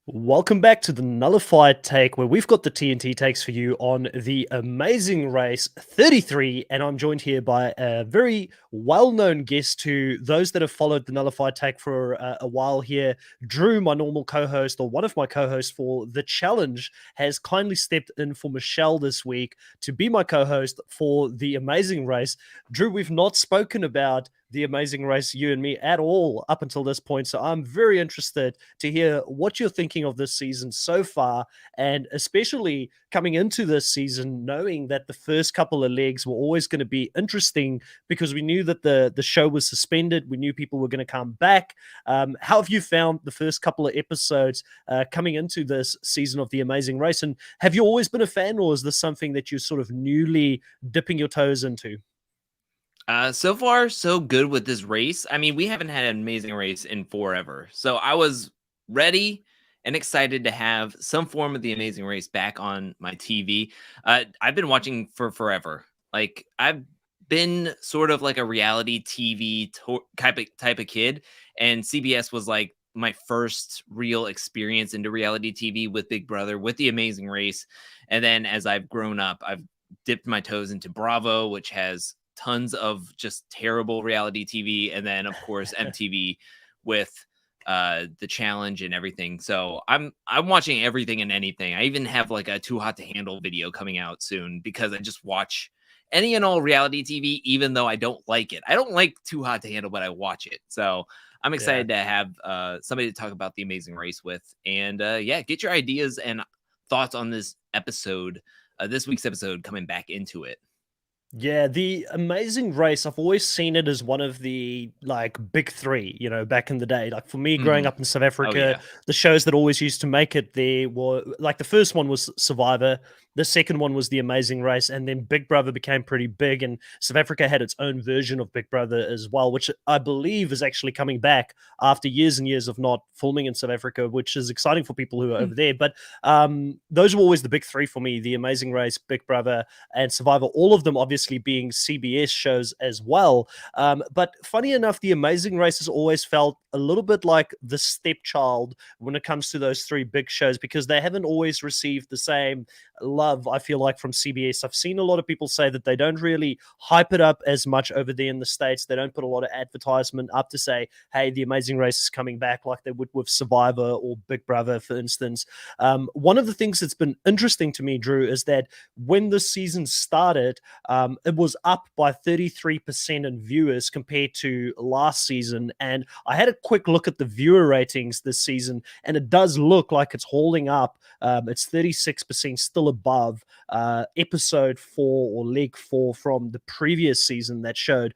Welcome back to the Nullified Take, where we've got the TNT takes for you on the Amazing Race 33. And I'm joined here by a very well known guest to those that have followed the Nullified Take for a while here. Drew, my normal co host, or one of my co hosts for The Challenge, has kindly stepped in for Michelle this week to be my co host for the Amazing Race. Drew, we've not spoken about the Amazing Race, you and me, at all up until this point. So I'm very interested to hear what you're thinking of this season so far, and especially coming into this season, knowing that the first couple of legs were always going to be interesting because we knew that the show was suspended. We knew people were going to come back. How have you found the first couple of episodes coming into this season of The Amazing Race? And have you always been a fan, or is this something that you're sort of newly dipping your toes into? So far, so good with this race. I mean, we haven't had an amazing race in forever. So I was ready and excited to have some form of the amazing race back on my TV. I've been watching for forever. Like I've been sort of like a reality TV type of kid, and CBS was like my first real experience into reality TV with Big Brother, with the Amazing Race. And then as I've grown up, I've dipped my toes into Bravo, which has tons of just terrible reality TV, and then of course MTV with the challenge and everything. So I'm watching everything and anything. I even have like a Too Hot to Handle video coming out soon because I just watch any and all reality TV, even though I don't like it. I don't like Too Hot to Handle, but I watch it. So I'm Yeah. excited to have somebody to talk about the Amazing Race with, and yeah, get your ideas and thoughts on this episode, this week's episode, coming back into it. Yeah, the Amazing Race, I've always seen it as one of the like big three, back in the day. Like for me growing Hmm. up in South Oh Africa, yeah. the shows that always used to make it there were like the first one was Survivor, the second one was The Amazing Race, and then Big Brother became pretty big, and South Africa had its own version of Big Brother as well, which I believe is actually coming back after years and years of not filming in South Africa, which is exciting for people who are over there. But those were always the big three for me: The Amazing Race, Big Brother, and Survivor, all of them obviously being CBS shows as well. But funny enough, The Amazing Race has always felt a little bit like the stepchild when it comes to those three big shows because they haven't always received the same love, I feel like, from CBS. I've seen a lot of people say that they don't really hype it up as much over there in the States. They don't put a lot of advertisement up to say, hey, The Amazing Race is coming back like they would with Survivor or Big Brother, for instance. One of the things that's been interesting to me, Drew, is that when the season started, it was up by 33% in viewers compared to last season. And I had a quick look at the viewer ratings this season, and it does look like it's holding up. It's 36% still above episode four or leg four from the previous season that showed.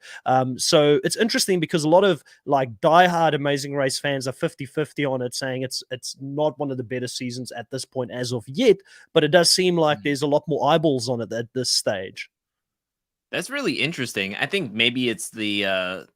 So it's interesting because a lot of like diehard Amazing Race fans are 50-50 on it, saying it's not one of the better seasons at this point as of yet, but it does seem like Mhm. there's a lot more eyeballs on it at this stage. That's really interesting. I think maybe it's the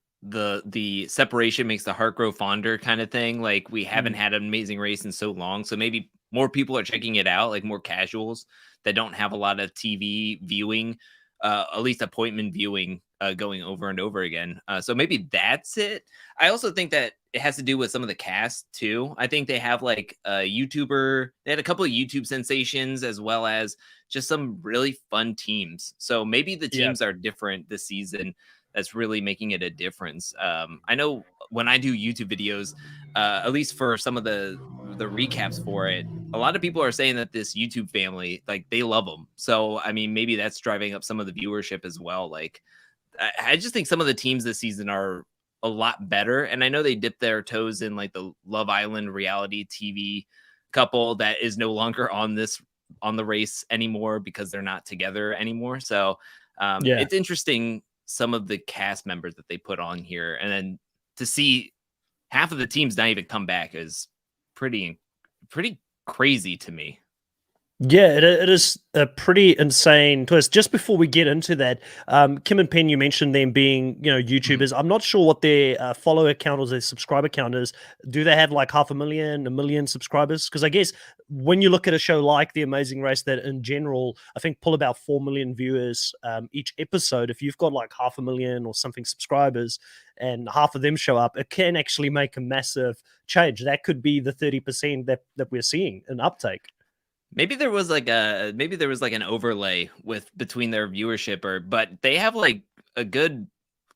separation makes the heart grow fonder kind of thing. Like we haven't Mm. had an amazing race in so long, so maybe more people are checking it out, like more casuals that don't have a lot of TV viewing, at least appointment viewing, going over and over again. So maybe that's it. I also think that it has to do with some of the cast too. I think they have like a YouTuber. They had a couple of YouTube sensations as well as just some really fun teams. So maybe the Yeah. teams are different this season. That's really making it a difference. I know when I do YouTube videos, at least for some of the recaps for it, a lot of people are saying that this YouTube family, like they love them. So I mean, maybe that's driving up some of the viewership as well. Like I just think some of the teams this season are a lot better, and I know they dipped their toes in like the Love Island reality TV couple that is no longer on the race anymore because they're not together anymore. So Yeah. it's interesting some of the cast members that they put on here, and then to see half of the teams not even come back is pretty pretty crazy to me. Yeah, it is a pretty insane twist. Just before we get into that, Kim and Penn, you mentioned them being, Mhm. YouTubers. I'm not sure what their follower count or their subscriber count is. Do they have like 500,000, 1 million subscribers? Because I guess when you look at a show like The Amazing Race, that in general, I think pull about 4 million viewers each episode. If you've got like 500,000 or something subscribers, and half of them show up, it can actually make a massive change. That could be the 30% that we're seeing in uptake. Maybe there was like an overlay with between their viewership, but they have like a good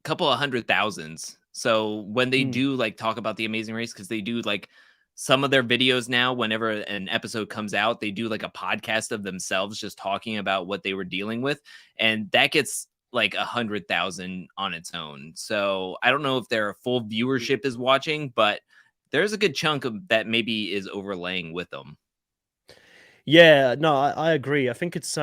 couple of hundred thousands. So when they Mm. do like talk about the Amazing Race, because they do like some of their videos now, whenever an episode comes out, they do like a podcast of themselves just talking about what they were dealing with, and that gets like 100,000 on its own. So I don't know if their full viewership is watching, but there's a good chunk of that maybe is overlaying with them. Yeah, no, I agree. I think it's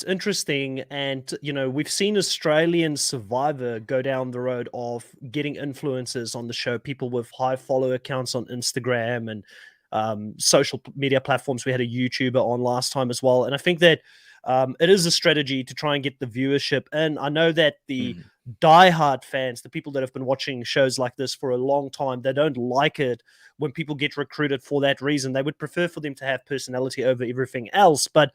interesting, and we've seen Australian Survivor go down the road of getting influencers on the show, people with high follower accounts on Instagram and social media platforms. We had a YouTuber on last time as well, and I think that it is a strategy to try and get the viewership. And I know that the Mhm. diehard fans, the people that have been watching shows like this for a long time, they don't like it when people get recruited for that reason. They would prefer for them to have personality over everything else. But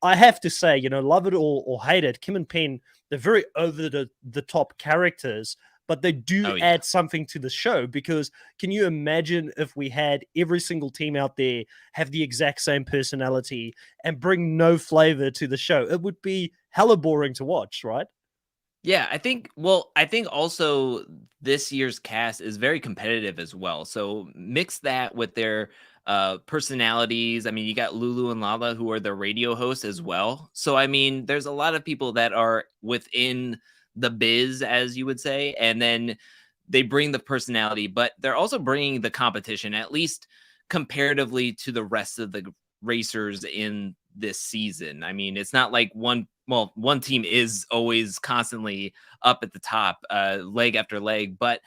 I have to say, love it or hate it, Kim and Penn, they're very over the top characters, but they do Oh yeah. add something to the show. Because can you imagine if we had every single team out there have the exact same personality and bring no flavor to the show? It would be hella boring to watch, right? Yeah, I think also this year's cast is very competitive as well. So mix that with their personalities. I mean, you got Lulu and Lala who are the radio hosts as well. So I mean, there's a lot of people that are within the biz, as you would say, and then they bring the personality, but they're also bringing the competition, at least comparatively to the rest of the racers in this season. I mean, it's not like one team is always constantly up at the top, leg after leg, but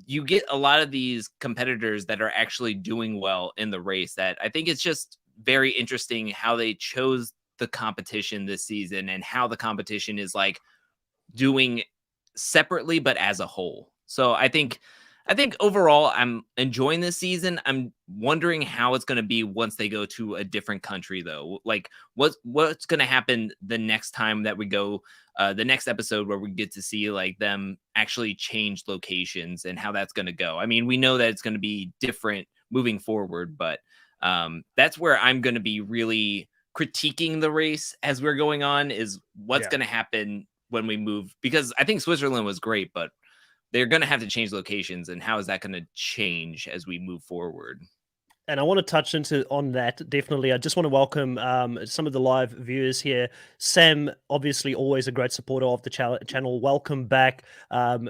you get a lot of these competitors that are actually doing well in the race. That I think it's just very interesting how they chose the competition this season and how the competition is like doing separately but as a whole. So I think overall I'm enjoying this season. I'm wondering how it's going to be once they go to a different country though. Like what's going to happen the next time that we go the next episode where we get to see like them actually change locations and how that's going to go. I mean, we know that it's going to be different moving forward, but that's where I'm going to be really critiquing the race as we're going on is what's Yeah. going to happen when we move, because I think Switzerland was great, but they're going to have to change locations, and how is that going to change as we move forward? And I want to touch into on that definitely. I just want to welcome some of the live viewers here. Sam, obviously, always a great supporter of the channel. Welcome back.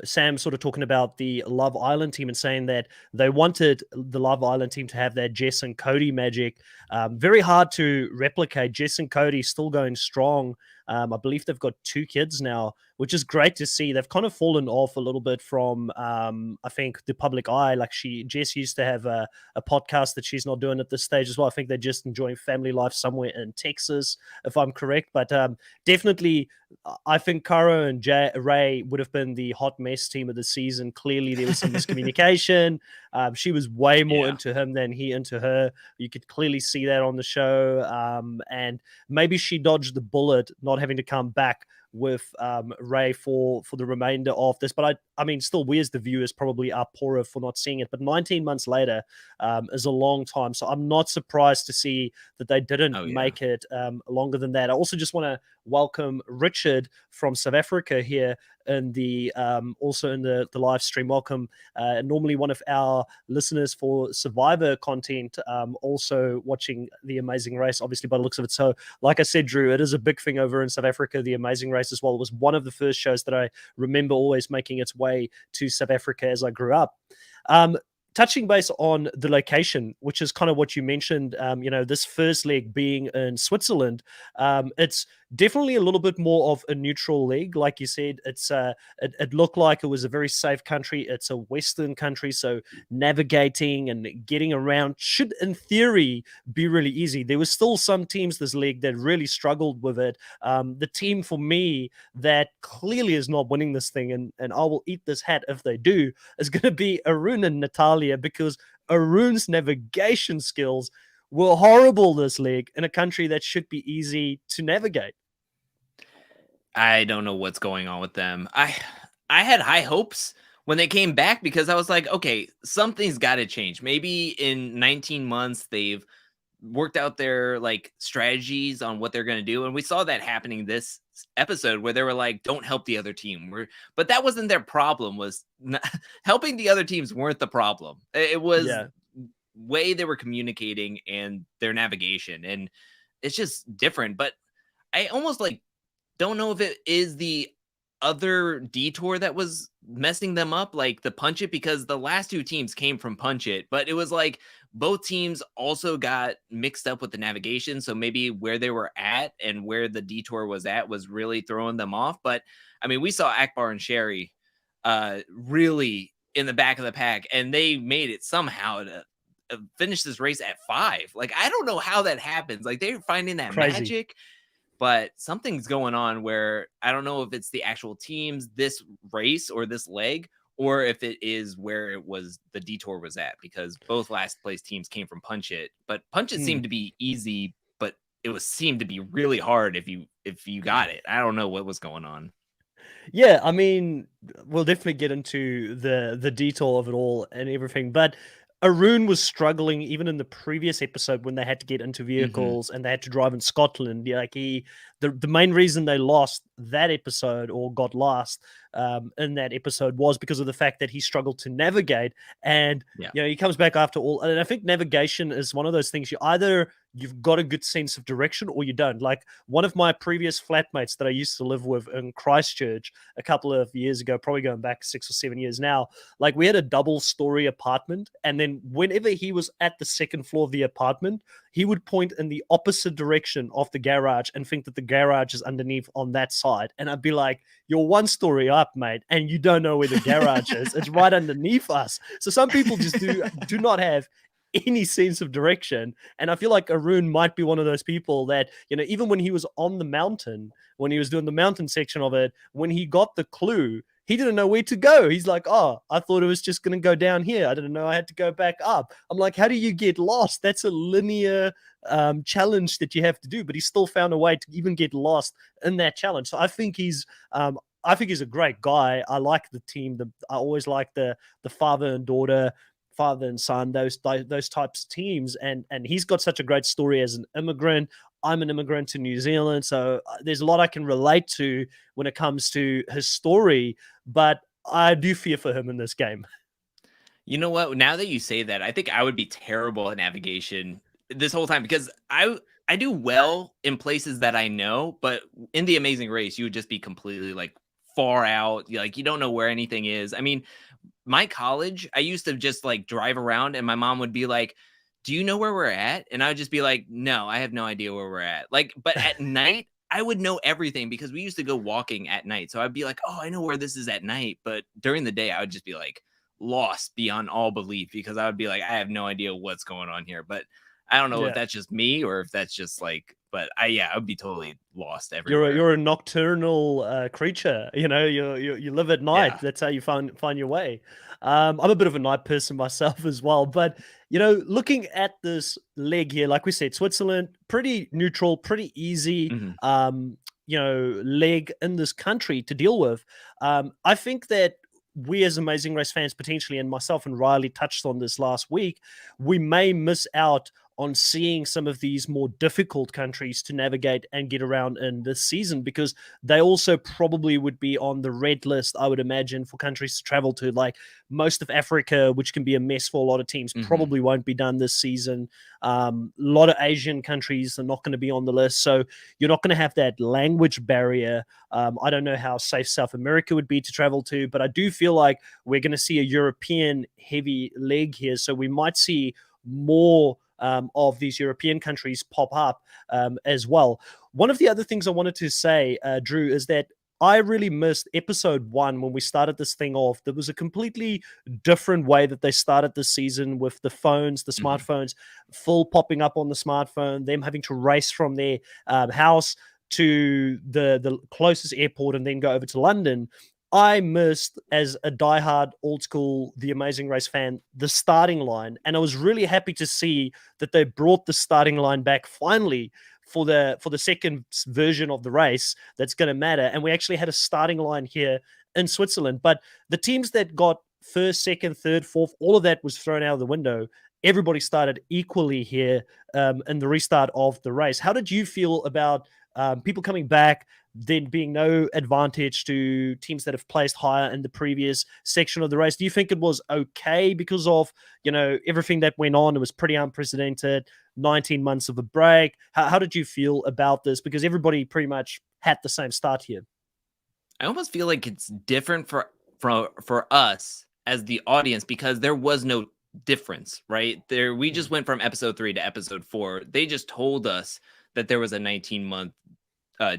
Sam, sort of talking about the Love Island team and saying that they wanted the Love Island team to have that Jess and Cody magic. Very hard to replicate. Jess and Cody still going strong. I believe they've got 2 kids now, which is great to see. They've kind of fallen off a little bit from, I think, the public eye. Like Jess used to have a podcast that she's not doing at this stage as well. I think they're just enjoying family life somewhere in Texas, if I'm correct. But definitely, I think Caro and Ray would have been the hot mess team of the season. Clearly, there was some miscommunication. She was way more Yeah. into him than he into her. You could clearly see that on the show. And maybe she dodged the bullet, not having to come back with Ray for the remainder of this. But I mean, still, we as the viewers probably are poorer for not seeing it. But 19 months later is a long time, so I'm not surprised to see that they didn't Oh yeah. make it longer than that. I also just want to welcome Richard from South Africa here in the also in the live stream. Welcome. Normally one of our listeners for Survivor content, also watching The Amazing Race, obviously by the looks of it. So like I said, Drew, it is a big thing over in South Africa, The Amazing Race as well. It was one of the first shows that I remember always making its way to South Africa as I grew up. Touching base on the location, which is kind of what you mentioned, this first leg being in Switzerland, it's definitely a little bit more of a neutral league. Like you said, it looked like it was a very safe country. It's a Western country, so navigating and getting around should, in theory, be really easy. There was still some teams this league that really struggled with it. The team for me that clearly is not winning this thing, and I will eat this hat if they do, is going to be Arun and Natalia, because Arun's navigation skills were horrible this league in a country that should be easy to navigate. I don't know what's going on with them. I had high hopes when they came back because I was like, okay, something's got to change. Maybe in 19 months they've worked out their like strategies on what they're going to do, and we saw that happening this episode where they were like, don't help the other team. But that wasn't their problem. Was not, helping the other teams weren't the problem. It was way they were communicating and their navigation, and it's just different. But I almost like don't know if it is the other detour that was messing them up, like the Punch It, because the last two teams came from Punch It, but it was like both teams also got mixed up with the navigation. So maybe where they were at and where the detour was at was really throwing them off. But I mean, we saw Akbar and Sheree really in the back of the pack, and they made it somehow to finish this race at 5. Like, I don't know how that happens. Like, they're finding that magic. But something's going on where I don't know if it's the actual teams, this race or this leg, or if it is where it was the detour was at, because both last place teams came from Punch It. But Punch It seemed to be easy, but it seemed to be really hard if you got it. I don't know what was going on. Yeah, I mean, we'll definitely get into the detail of it all and everything, but Arun was struggling even in the previous episode when they had to get into vehicles and they had to drive in Scotland. Like the main reason they lost that episode or got lost in that episode was because of the fact that he struggled to navigate. And he comes back after all. And I think navigation is one of those things you've got a good sense of direction or you don't. Like one of my previous flatmates that I used to live with in Christchurch a couple of years ago, probably going back 6 or 7 years now, like we had a double-story apartment, and then whenever he was at the second floor of the apartment, he would point in the opposite direction of the garage and think that the garage is underneath on that side. And I'd be like, you're 1 story up, mate, and you don't know where the garage is. It's right underneath us. So some people just do not have any sense of direction. And I feel like Arun might be one of those people that, even when he was on the mountain, when he was doing the mountain section of it, when he got the clue, he didn't know where to go. He's like, oh, I thought it was just going to go down here. I didn't know I had to go back up. I'm like, how do you get lost? That's a linear challenge that you have to do. But he still found a way to even get lost in that challenge. So I think he's a great guy. I like the team. I always like the father and daughter, father and son, those types of teams. And he's got such a great story as an immigrant. I'm an immigrant to New Zealand, so there's a lot I can relate to when it comes to his story, but I do fear for him in this game. You know what? Now that you say that, I think I would be terrible at navigation this whole time, because I do well in places that I know, but in The Amazing Race, you would just be completely like far out. Like, you don't know where anything is. I mean, my college, I used to just like drive around and my mom would be like, do you know where we're at? And I would just be like, no, I have no idea where we're at. Like, but at night, I would know everything because we used to go walking at night. So I'd be like, oh, I know where this is at night. But during the day, I would just be like lost beyond all belief because I would be like, I have no idea what's going on here. But I don't know if that's just me or if that's just like, but I would be totally lost everywhere. You're a nocturnal creature. You live at night. Yeah. That's how you find your way. I'm a bit of a night person myself as well. But looking at this leg here, like we said, Switzerland, pretty neutral, pretty easy. Leg in this country to deal with. I think that we as Amazing Race fans potentially, and myself and Riley touched on this last week, we may miss out on seeing some of these more difficult countries to navigate and get around in this season, because they also probably would be on the red list, I would imagine, for countries to travel to. Like most of Africa, which can be a mess for a lot of teams, probably won't be done this season. A lot of Asian countries are not going to be on the list. So you're not going to have that language barrier. I don't know how safe South America would be to travel to, but I do feel like we're going to see a European heavy leg here. So we might see more of these European countries pop up as well. One of the other things I wanted to say, Drew, is that I really missed episode 1 when we started this thing off. There was a completely different way that they started the season with the phones, the smartphones, full popping up on the smartphone, them having to race from their house to the closest airport and then go over to London. I missed, as a diehard old school The Amazing Race fan, the starting line. And I was really happy to see that they brought the starting line back finally for the second version of the race that's going to matter. And we actually had a starting line here in Switzerland. But the teams that got first, second, third, fourth, all of that was thrown out of the window. Everybody started equally here in the restart of the race. How did you feel about people coming back, then being no advantage to teams that have placed higher in the previous section of the race? Do you think it was okay because of, everything that went on? It was pretty unprecedented, 19 months of a break. How did you feel about this? Because everybody pretty much had the same start here. I almost feel like it's different for us as the audience because there was no difference, right? We just went from episode 3 to episode 4. They just told us that there was a 19-month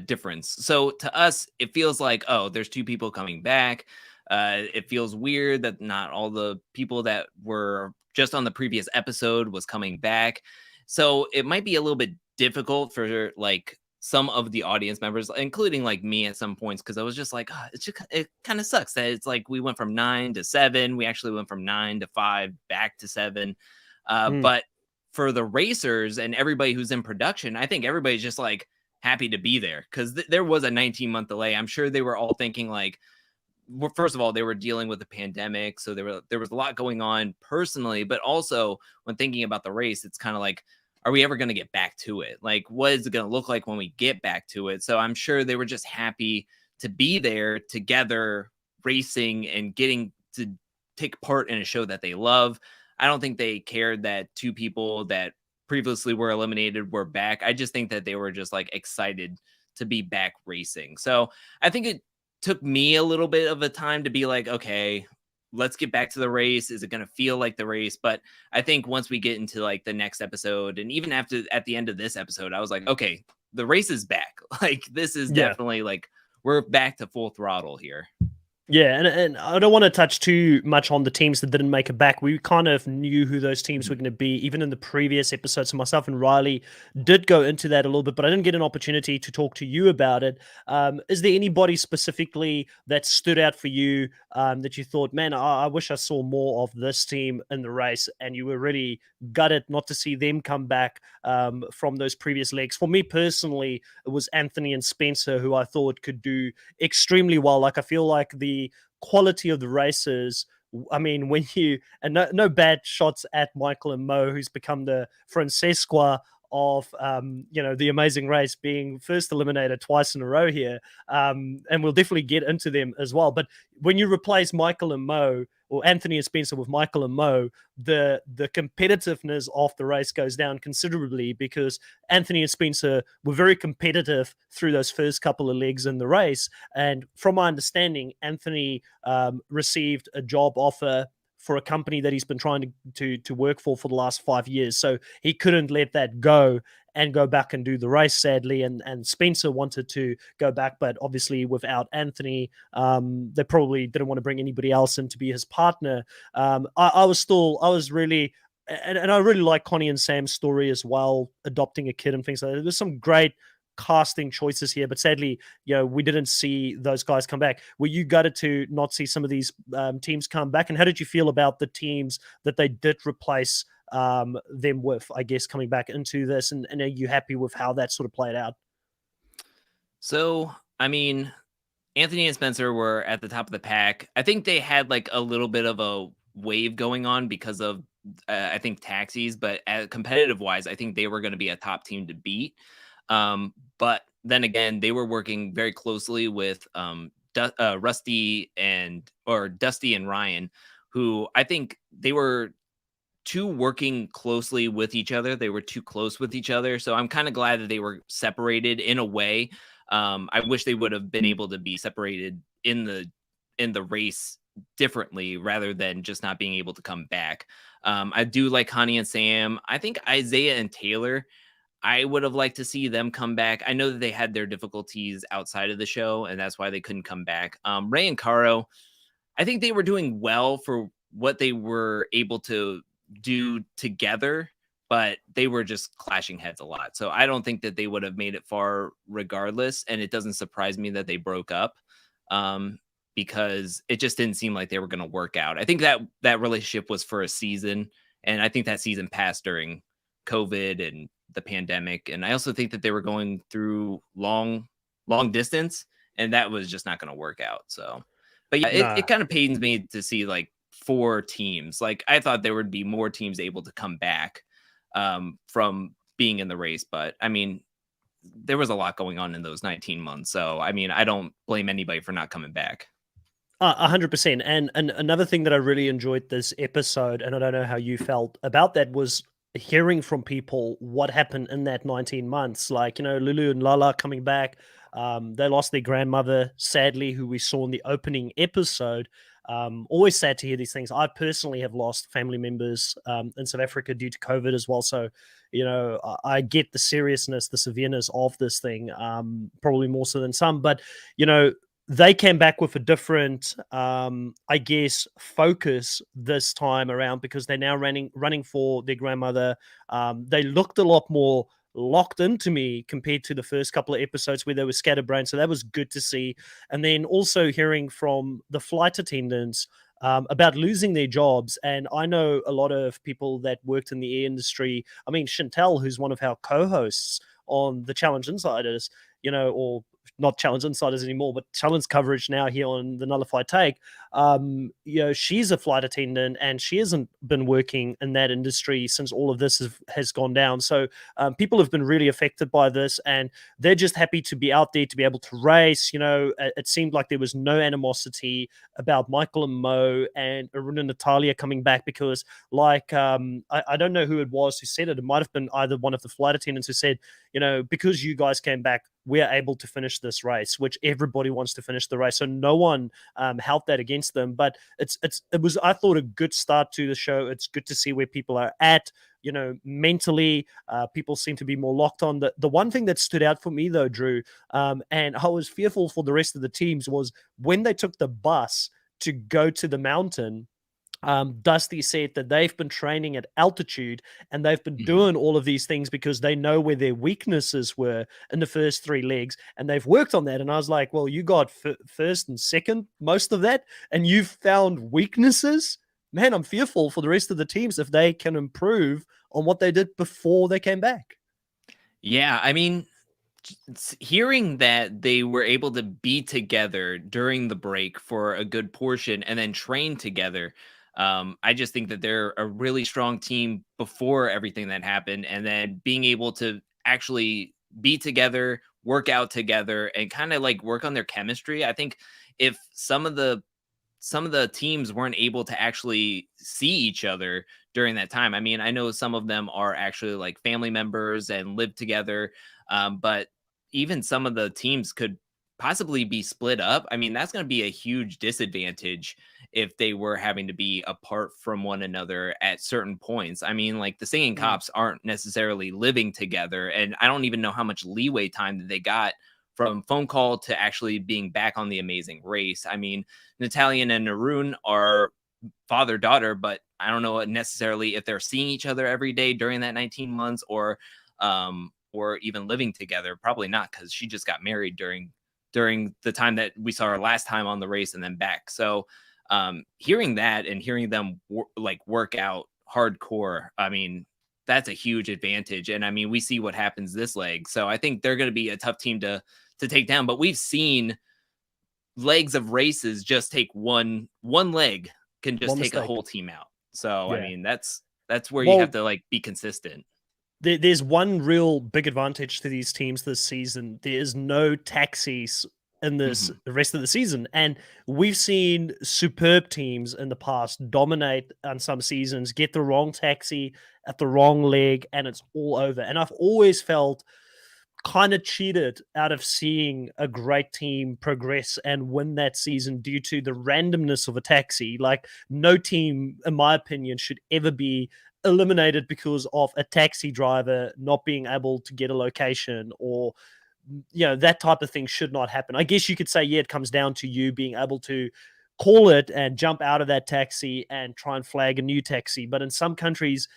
difference. So to us, it feels like, oh, there's 2 people coming back. It feels weird that not all the people that were just on the previous episode was coming back. So it might be a little bit difficult for like some of the audience members, including like me at some points, because I was just like, oh, it kind of sucks that it's like we went from 9 to 7. We actually went from 9 to 5 back to 7. But for the racers and everybody who's in production, I think everybody's just like happy to be there because there was a 19-month delay. I'm sure they were all thinking like, well, first of all, they were dealing with the pandemic, so there was a lot going on personally, but also when thinking about the race, it's kind of like, are we ever going to get back to it? Like, what is it going to look like when we get back to it? So I'm sure they were just happy to be there together, racing and getting to take part in a show that they love. I don't think they cared that 2 people that previously were eliminated were back. I just think that they were just like excited to be back racing. So I think it took me a little bit of a time to be like, okay, let's get back to the race. Is it going to feel like the race? But I think once we get into like the next episode, and even at the end of this episode, I was like, okay, the race is back. Like this is definitely like we're back to full throttle here. Yeah, and I don't want to touch too much on the teams that didn't make it back. We kind of knew who those teams were going to be, even in the previous episodes. So myself and Riley did go into that a little bit, but I didn't get an opportunity to talk to you about it. Is there anybody specifically that stood out for you that you thought, man, I wish I saw more of this team in the race, and you were really gutted not to see them come back from those previous legs? For me personally, it was Anthony and Spencer, who I thought could do extremely well. Like, I feel like the quality of the races, I mean, when you, and no bad shots at Michael and Mo, who's become the Francesca of the Amazing Race, being first eliminated twice in a row here, and we'll definitely get into them as well. But when you replace Michael and Mo, or Anthony and Spencer with Michael and Mo, the competitiveness of the race goes down considerably, because Anthony and Spencer were very competitive through those first couple of legs in the race. And from my understanding, Anthony received a job offer for a company that he's been trying to work for the last 5 years. So he couldn't let that go and go back and do the race, sadly. And Spencer wanted to go back, but obviously without Anthony, they probably didn't want to bring anybody else in to be his partner. I was really, and I really like Connie and Sam's story as well, adopting a kid and things like that. There's some great casting choices here, but sadly, we didn't see those guys come back. Were you gutted to not see some of these teams come back? And how did you feel about the teams that they did replace them with, I guess, coming back into this? And are you happy with how that sort of played out? So, I mean, Anthony and Spencer were at the top of the pack. I think they had like a little bit of a wave going on because of, I think, taxis, but competitive wise, I think they were going to be a top team to beat. But then again, they were working very closely with Dusty and Ryan, who I think they were too working closely with each other. They were too close with each other. So I'm kind of glad that they were separated in a way. I wish they would have been able to be separated in the race differently rather than just not being able to come back. I do like Connie and Sam. I think Isaiah and Taylor, I would have liked to see them come back. I know that they had their difficulties outside of the show, and that's why they couldn't come back. Ray and Caro, I think they were doing well for what they were able to do together, but they were just clashing heads a lot. So I don't think that they would have made it far regardless. And it doesn't surprise me that they broke up, um, because it just didn't seem like they were going to work out. I think that that relationship was for a season, and I think that season passed during COVID and the pandemic. And I also think that they were going through long distance, and that was just not going to work out. So, but yeah, it No. kind of pains me to see like four teams. Like I thought there would be more teams able to come back from being in the race, but I mean, there was a lot going on in those 19 months. So I mean, I don't blame anybody for not coming back. 100%. And another thing that I really enjoyed this episode, and I don't know how you felt about that, was hearing from people what happened in that 19 months. Like, Lulu and Lala coming back. They lost their grandmother, sadly, who we saw in the opening episode. Always sad to hear these things. I personally have lost family members in South Africa due to COVID as well. So, I get the seriousness, the severeness of this thing, probably more so than some. But, they came back with a different, I guess, focus this time around because they're now running for their grandmother. They looked a lot more locked into me compared to the first couple of episodes where they were scatterbrained. So that was good to see. And then also hearing from the flight attendants about losing their jobs. And I know a lot of people that worked in the air industry. I mean, Chantel, who's one of our co-hosts on the Challenge Insiders, or not Challenge Insiders anymore, but Challenge coverage now here on the Nullified Take. She's a flight attendant and she hasn't been working in that industry since all of this has gone down. So people have been really affected by this, and they're just happy to be out there to be able to race. It seemed like there was no animosity about Michael and Mo and Arun and Natalia coming back because, like, I don't know who it was who said it. It might have been either one of the flight attendants who said, because you guys came back, we're able to finish this race, which everybody wants to finish the race. So no one held that against them. But it was, I thought, a good start to the show. It's good to see where people are at. Mentally, people seem to be more locked on. The one thing that stood out for me, though, Drew, and I was fearful for the rest of the teams, was when they took the bus to go to the mountain. Dusty said that they've been training at altitude and they've been doing all of these things because they know where their weaknesses were in the first three legs, and they've worked on that. And I was like, well, you got first and second, most of that, and you've found weaknesses. Man, I'm fearful for the rest of the teams if they can improve on what they did before they came back. Yeah, I mean, hearing that they were able to be together during the break for a good portion and then train together, I just think that they're a really strong team before everything that happened, and then being able to actually be together, work out together, and kind of like work on their chemistry. I think if some of the teams weren't able to actually see each other during that time. I mean, I know some of them are actually like family members and live together, but even some of the teams could possibly be split up. I mean, that's going to be a huge disadvantage if they were having to be apart from one another at certain points. I mean, like the singing cops aren't necessarily living together, and I don't even know how much leeway time that they got from phone call to actually being back on the Amazing Race. I mean, Natalia and Arun are father-daughter, but I don't know necessarily if they're seeing each other every day during that 19 months or even living together. Probably not, because she just got married during the time that we saw her last time on the race and then back. So hearing that and hearing them work out hardcore, I mean, that's a huge advantage. And I mean, we see what happens this leg. So I think they're going to be a tough team to take down, but we've seen legs of races just take one leg can just One take a mistake. whole team out. So Yeah. I mean, that's where you have to like be consistent. There's one real big advantage to these teams this season. There is no taxis in this Mhm. the rest of the season, and we've seen superb teams in the past dominate on some seasons, get the wrong taxi at the wrong leg, and it's all over. And I've always felt kind of cheated out of seeing a great team progress and win that season due to the randomness of a taxi. Like, no team, in my opinion, should ever be eliminated because of a taxi driver not being able to get a location, or that type of thing should not happen. I guess you could say, yeah, it comes down to you being able to call it and jump out of that taxi and try and flag a new taxi. But in some countries,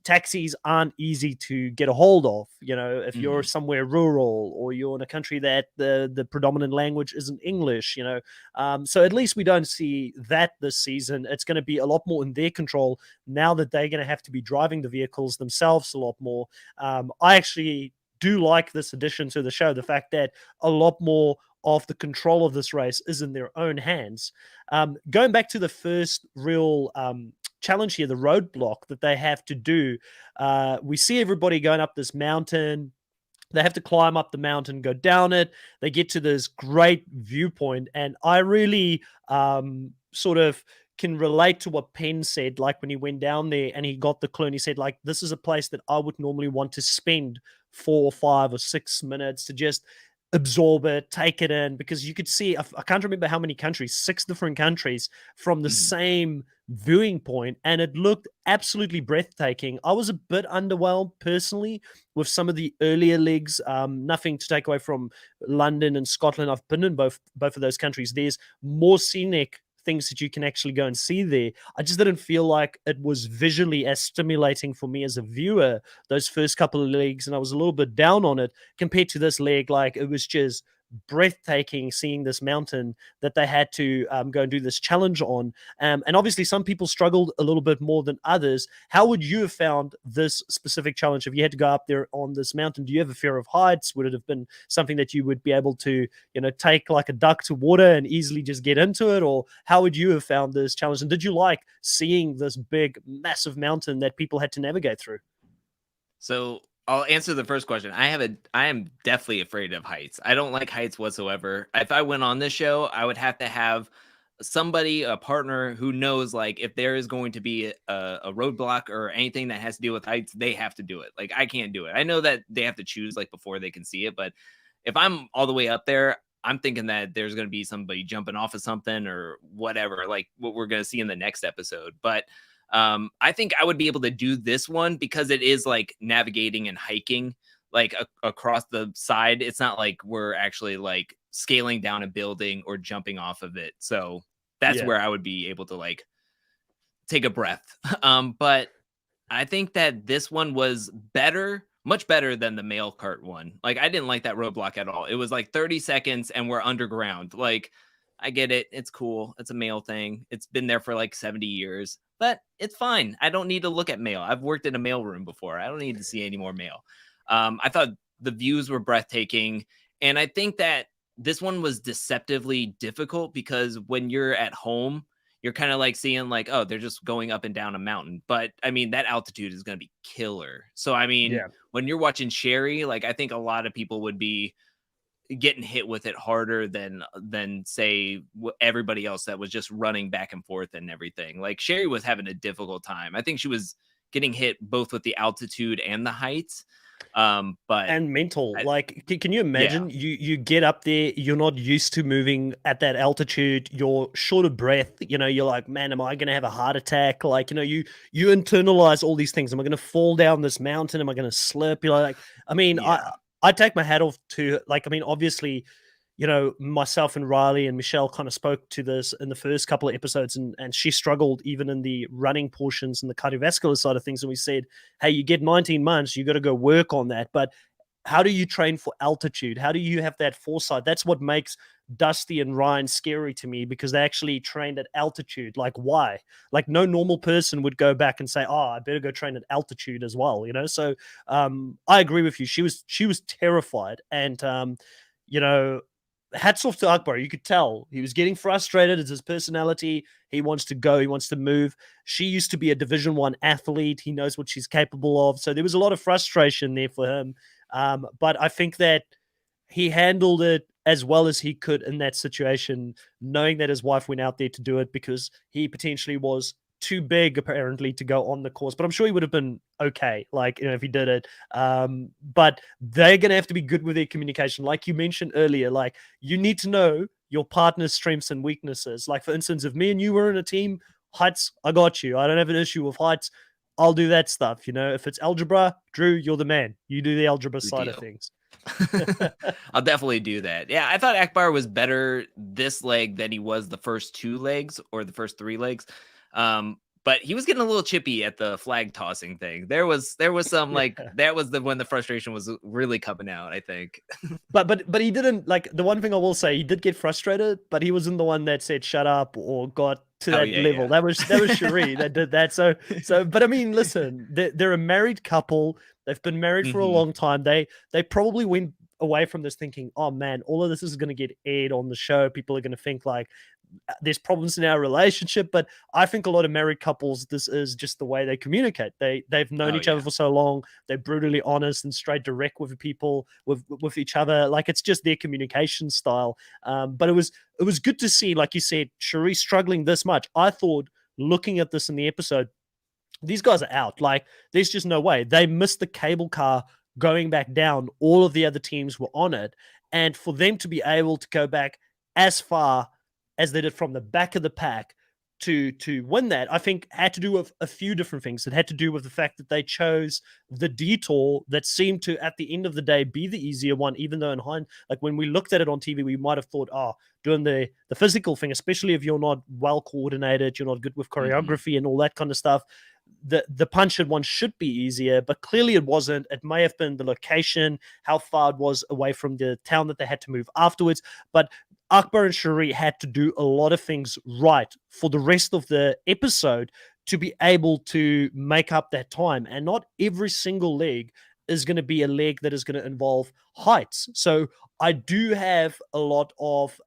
taxis aren't easy to get a hold of. If you're Mhm. somewhere rural or you're in a country that the predominant language isn't English. So at least we don't see that this season. It's going to be a lot more in their control now that they're going to have to be driving the vehicles themselves a lot more. I actually do like this addition to the show, the fact that a lot more of the control of this race is in their own hands. Going back to the first real challenge here, the roadblock that they have to do. We see everybody going up this mountain. They have to climb up the mountain, go down it. They get to this great viewpoint, and I really sort of can relate to what Penn said. Like, when he went down there and he got the clue, and he said, like, this is a place that I would normally want to spend 4 or 5 or 6 minutes to just absorb it, take it in, because you could see, I can't remember how many countries, 6 different countries from the Mhm. same viewing point, and it looked absolutely breathtaking. I was a bit underwhelmed personally with some of the earlier legs. Nothing to take away from London and Scotland. I've been in both of those countries. There's more scenic things that you can actually go and see there. I just didn't feel like it was visually as stimulating for me as a viewer, those first couple of legs, and I was a little bit down on it compared to this leg. Like, it was just breathtaking seeing this mountain that they had to go and do this challenge on. And obviously, some people struggled a little bit more than others. How would you have found this specific challenge if you had to go up there on this mountain? Do you have a fear of heights? Would it have been something that you would be able to, take like a duck to water and easily just get into it? Or how would you have found this challenge? And did you like seeing this big, massive mountain that people had to navigate through? So I'll answer the first question. I am definitely afraid of heights. I don't like heights whatsoever. If I went on this show, I would have to have somebody, a partner who knows, like, if there is going to be a roadblock or anything that has to deal with heights, they have to do it. Like, I can't do it. I know that they have to choose like before they can see it, but if I'm all the way up there, I'm thinking that there's going to be somebody jumping off of something or whatever, like what we're going to see in the next episode. But I think I would be able to do this one because it is like navigating and hiking like across the side. It's not like we're actually like scaling down a building or jumping off of it. So that's Yeah. where I would be able to like take a breath. But I think that this one was better, much better than the mail cart one. Like, I didn't like that roadblock at all. It was like 30 seconds and we're underground. Like, I get it. It's cool. It's a mail thing. It's been there for like 70 years, but it's fine. I don't need to look at mail. I've worked in a mail room before. I don't need to see any more mail. I thought the views were breathtaking. And I think that this one was deceptively difficult because when you're at home, you're kind of like seeing like, oh, they're just going up and down a mountain. But I mean, that altitude is going to be killer. So, I mean, Yeah. when you're watching Sherry, like, I think a lot of people would be getting hit with it harder than say everybody else that was just running back and forth and everything. Like, Sherry was having a difficult time. I think she was getting hit both with the altitude and the heights. But And mental. I, Like, can you yeah, imagine, you get up there, you're not used to moving at that altitude, you're short of breath, you're like, man, am I going to have a heart attack? Like, you internalize all these things. Am I going to fall down this mountain? Am I going to slip? You're like, I mean, yeah. I take my hat off to, like, I mean, obviously, myself and Riley and Michelle kind of spoke to this in the first couple of episodes, and she struggled even in the running portions and the cardiovascular side of things. And we said, hey, you get 19 months, you got to go work on that. But how do you train for altitude? How do you have that foresight? That's what makes Dusty and Ryan scary to me, because they actually trained at altitude. Like, why? Like, no normal person would go back and say, "Oh, I better go train at altitude as well." So I agree with you. She was terrified, and you know, hats off to Akbar. You could tell he was getting frustrated. It's his personality. He wants to go. He wants to move. She used to be a Division 1 athlete. He knows what she's capable of. So there was a lot of frustration there for him. But I think that he handled it as well as he could in that situation, knowing that his wife went out there to do it because he potentially was too big apparently to go on the course, but I'm sure he would have been okay, like, if he did it. But they're gonna have to be good with their communication, like you mentioned earlier. Like, you need to know your partner's strengths and weaknesses. Like, for instance, if me and you were in a team, heights, I got you. I don't have an issue with heights. I'll do that stuff. If it's algebra, Drew, you're the man. You do the algebra Good side of deal. things. I'll definitely do that. Yeah, I thought Akbar was better this leg than he was the first 2 legs or the first 3 legs. But he was getting a little chippy at the flag tossing thing. There was some like Yeah. that was when the frustration was really coming out, I think. But he didn't, like, the one thing I will say, he did get frustrated, but he wasn't the one that said shut up or got to Oh that yeah, level. yeah. That was Sheree that did that. But I mean, listen, they're a married couple. They've been married for a Mhm. long time. They probably went away from this thinking, oh man, all of this is going to get aired on the show. People are going to think like there's problems in our relationship. But I think a lot of married couples, this is just the way they communicate. They've known Oh each other yeah. for so long. They're brutally honest and straight direct with people, with each other. Like, it's just their communication style. But it was good to see, like you said, Cherie struggling this much. I thought, looking at this in the episode, these guys are out. Like, there's just no way. They missed the cable car going back down. All of the other teams were on it. And for them to be able to go back as far as they did from the back of the pack to win that, I think had to do with a few different things. It had to do with the fact that they chose the detour that seemed to, at the end of the day, be the easier one, even though in hindsight, like when we looked at it on TV, we might have thought, oh, doing the physical thing, especially if you're not well coordinated, you're not good with Mhm. choreography and all that kind of stuff, the punch one should be easier, but clearly it wasn't. It may have been the location, how far it was away from the town that they had to move afterwards. But Akbar and Sheree had to do a lot of things right for the rest of the episode to be able to make up that time. And not every single leg is going to be a leg that is going to involve heights. So I do have a lot of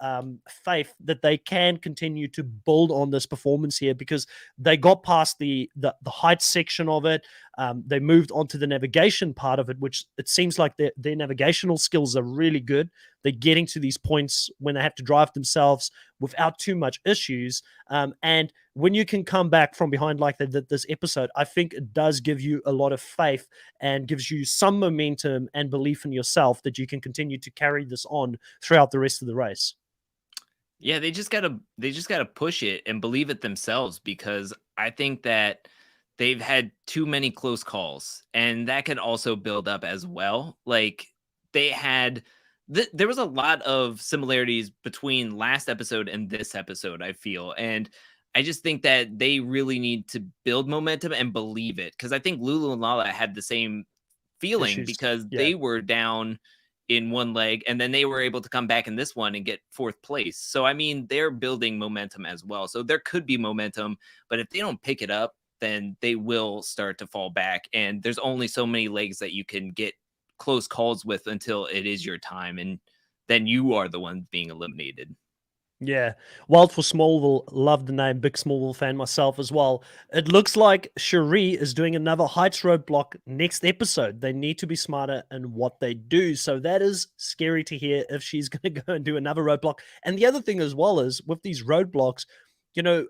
faith that they can continue to build on this performance here, because they got past the height section of it. They moved on to the navigation part of it, which it seems like their navigational skills are really good. They're getting to these points when they have to drive themselves without too much issues. And when you can come back from behind like this episode, I think it does give you a lot of faith and gives you some momentum and belief in yourself that you can continue to carry this on throughout the rest of the race. Yeah, they just gotta push it and believe it themselves, because I think that they've had too many close calls, and that can also build up as well. Like, they had there was a lot of similarities between last episode and this episode, I feel. And I just think that they really need to build momentum and believe it, because I think Lulu and Lala had the same feeling, Issues. because Yeah. they were down in one leg and then they were able to come back in this one and get 4th place. So I mean, they're building momentum as well. So there could be momentum, but if they don't pick it up, then they will start to fall back, and there's only so many legs that you can get close calls with until it is your time, and then you are the one being eliminated. Yeah. Wild for Smallville, love the name, big Smallville fan myself as well. It looks like Cherie is doing another Heights roadblock next episode. They need to be smarter in what they do. So that is scary to hear if she's going to go and do another roadblock. And the other thing as well is with these roadblocks,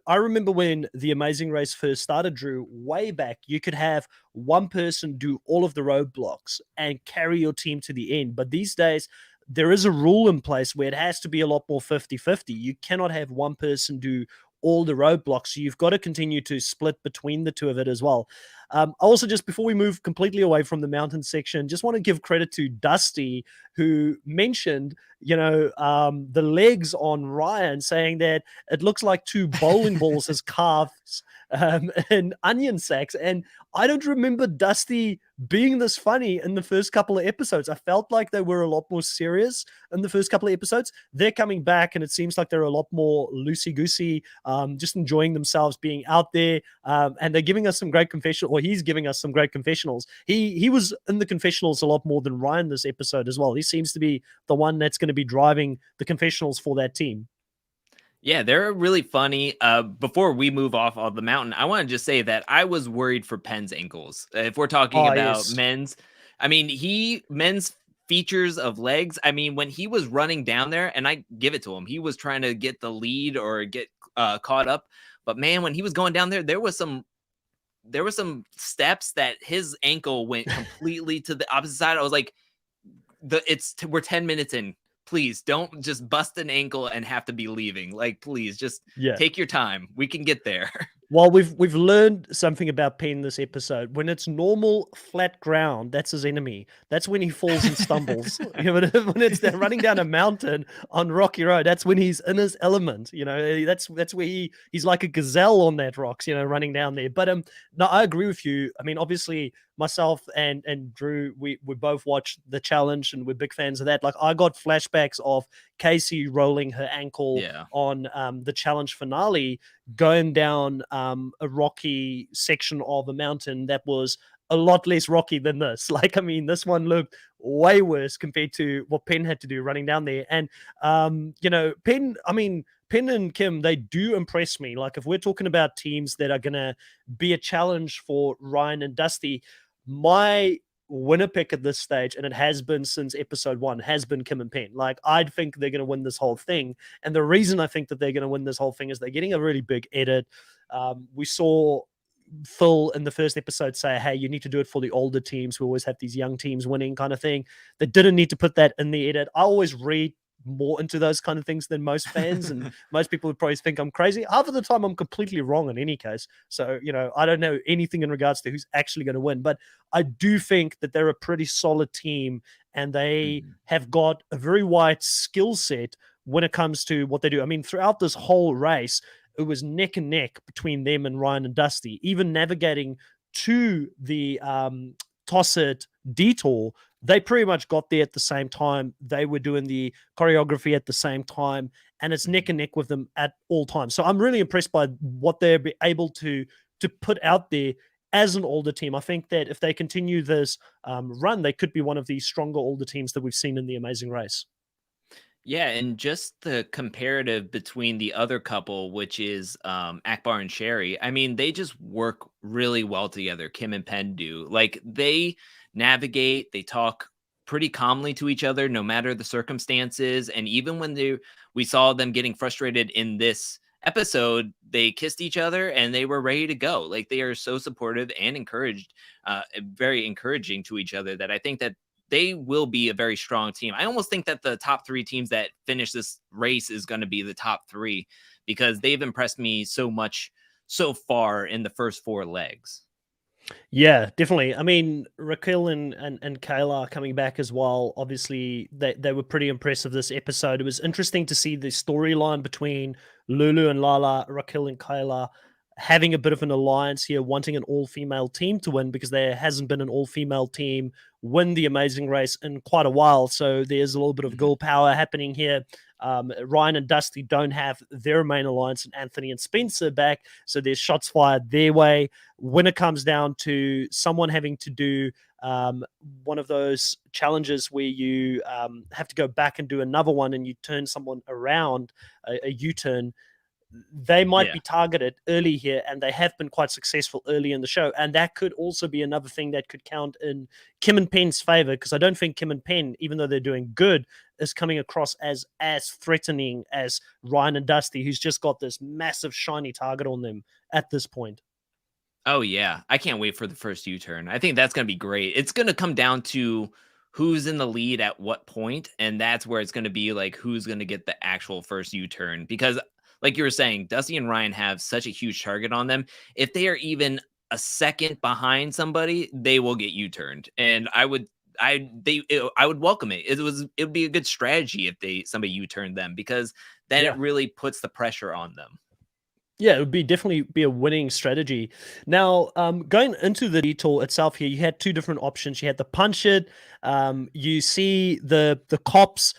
I remember when the Amazing Race first started, Drew, way back, you could have one person do all of the roadblocks and carry your team to the end. But these days, there is a rule in place where it has to be a lot more 50-50. You cannot have one person do all the roadblocks. So you've got to continue to split between the two of it as well. Also, just before we move completely away from the mountain section, just want to give credit to Dusty, who mentioned, the legs on Ryan, saying that it looks like two bowling balls as calves and onion sacks. And I don't remember Dusty being this funny in the first couple of episodes. I felt like they were a lot more serious in the first couple of episodes. They're coming back, and it seems like they're a lot more loosey goosey, just enjoying themselves being out there. And they're giving us some great confessionals, or he's giving us some great confessionals. He was in the confessionals a lot more than Ryan this episode as well. He seems to be the one that's going to be driving the confessionals for that team. Yeah, they're really funny. Before we move off of the mountain, I want to just say that I was worried for Penn's ankles. If we're talking Oh, about yes. men's, I mean, men's features of legs. I mean, when he was running down there, and I give it to him, he was trying to get the lead or get caught up. But man, when he was going down there, there was some steps that his ankle went completely to the opposite side. I was like, we're 10 minutes in. Please don't just bust an ankle and have to be leaving. Like, please just take your time. We can get there. Well, we've learned something about Penn this episode. When it's normal flat ground, that's his enemy. That's when he falls and stumbles. When it's running down a mountain on rocky road, that's when he's in his element. That's where he's like a gazelle on that rocks. Running down there. But no, I agree with you. I mean, obviously, myself and Drew, we both watched the challenge and we're big fans of that. Like, I got flashbacks of Casey rolling her ankle on the challenge finale, going down a rocky section of a mountain that was a lot less rocky than this. Like, I mean, this one looked way worse compared to what Penn had to do running down there. And, Penn and Kim, they do impress me. Like, if we're talking about teams that are going to be a challenge for Ryan and Dusty, my winner pick at this stage, and it has been since episode 1, has been Kim and Penn. Like, I think they're going to win this whole thing. And the reason I think that they're going to win this whole thing is they're getting a really big edit. We saw Phil in the first episode say, hey, you need to do it for the older teams. We always have these young teams winning kind of thing. They didn't need to put that in the edit. I always read more into those kind of things than most fans, and most people would probably think I'm crazy. Half of the time I'm completely wrong in any case. So, I don't know anything in regards to who's actually going to win, but I do think that they're a pretty solid team and they have got a very wide skill set when it comes to what they do. I mean, throughout this whole race, it was neck and neck between them and Ryan and Dusty, even navigating to the Tosset detour. They pretty much got there at the same time. They were doing the choreography at the same time, and it's neck and neck with them at all times. So I'm really impressed by what they're able to put out there as an older team. I think that if they continue this run, they could be one of the stronger older teams that we've seen in the Amazing Race. Yeah, and just the comparative between the other couple, which is Akbar and Sheree. I mean, they just work really well together. Kim and Penn do. Like, they navigate, they talk pretty calmly to each other, no matter the circumstances. And even when we saw them getting frustrated in this episode, they kissed each other and they were ready to go. Like, they are so supportive and very encouraging to each other, that I think that they will be a very strong team. I almost think that the top 3 teams that finish this race is going to be the top 3, because they've impressed me so much so far in the first 4 legs. Yeah, definitely. I mean, Raquel and Kayla coming back as well. Obviously, they were pretty impressive this episode. It was interesting to see the storyline between Lulu and Lala, Raquel and Kayla, having a bit of an alliance here, wanting an all-female team to win, because there hasn't been an all-female team win the Amazing Race in quite a while. So there's a little bit of girl power happening here. Ryan and Dusty don't have their main alliance, and Anthony and Spencer back, so there's shots fired their way. When it comes down to someone having to do one of those challenges where you have to go back and do another one and you turn someone around, a U-turn, they might be targeted early here, and they have been quite successful early in the show. And that could also be another thing that could count in Kim and Penn's favor, because I don't think Kim and Penn, even though they're doing good, is coming across as threatening as Ryan and Dusty, who's just got this massive shiny target on them at this point. Oh, yeah. I can't wait for the first U-turn. I think that's going to be great. It's going to come down to who's in the lead at what point, and that's where it's going to be like who's going to get the actual first U-turn, because like you were saying, Dusty and Ryan have such a huge target on them. If they are even a second behind somebody, they will get U-turned. And I would welcome it. It would be a good strategy if somebody U-turned them, because then it really puts the pressure on them. Yeah, it would definitely be a winning strategy. Now, going into the detour itself here, you had 2 different options. You had the punch it. You see the cops.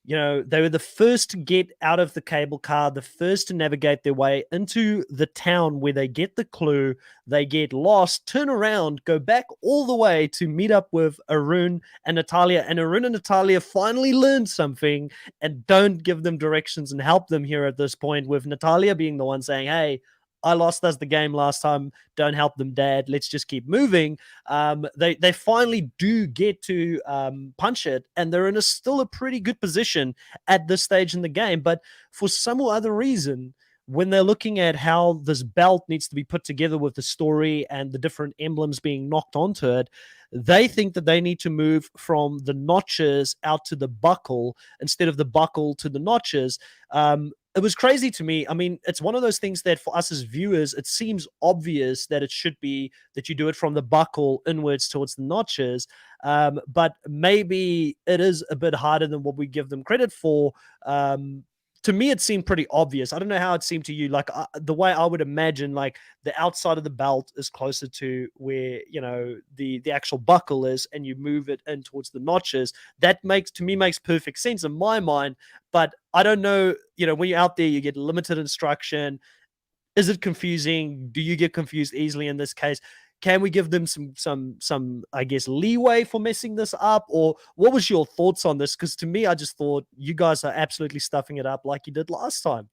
They were the first to get out of the cable car, the first to navigate their way into the town where they get the clue, they get lost, turn around, go back all the way to meet up with Arun and Natalia. And Arun and Natalia finally learned something and don't give them directions and help them here at this point, with Natalia being the one saying, hey, I lost us the game last time. Don't help them, Dad. Let's just keep moving. They finally do get to punch it, and they're in still a pretty good position at this stage in the game. But for some other reason, when they're looking at how this belt needs to be put together with the story and the different emblems being knocked onto it, they think that they need to move from the notches out to the buckle instead of the buckle to the notches. It was crazy to me. I mean, it's one of those things that for us as viewers, it seems obvious that it should be that you do it from the buckle inwards towards the notches. But maybe it is a bit harder than what we give them credit for. To me, it seemed pretty obvious. I don't know how it seemed to you. Like the way I would imagine, like the outside of the belt is closer to where the actual buckle is, and you move it in towards the notches. That makes perfect sense in my mind. But I don't know. When you're out there, you get limited instruction. Is it confusing? Do you get confused easily in this case? Can we give them some I guess leeway for messing this up? Or what was your thoughts on this? Because to me, I just thought you guys are absolutely stuffing it up like you did last time.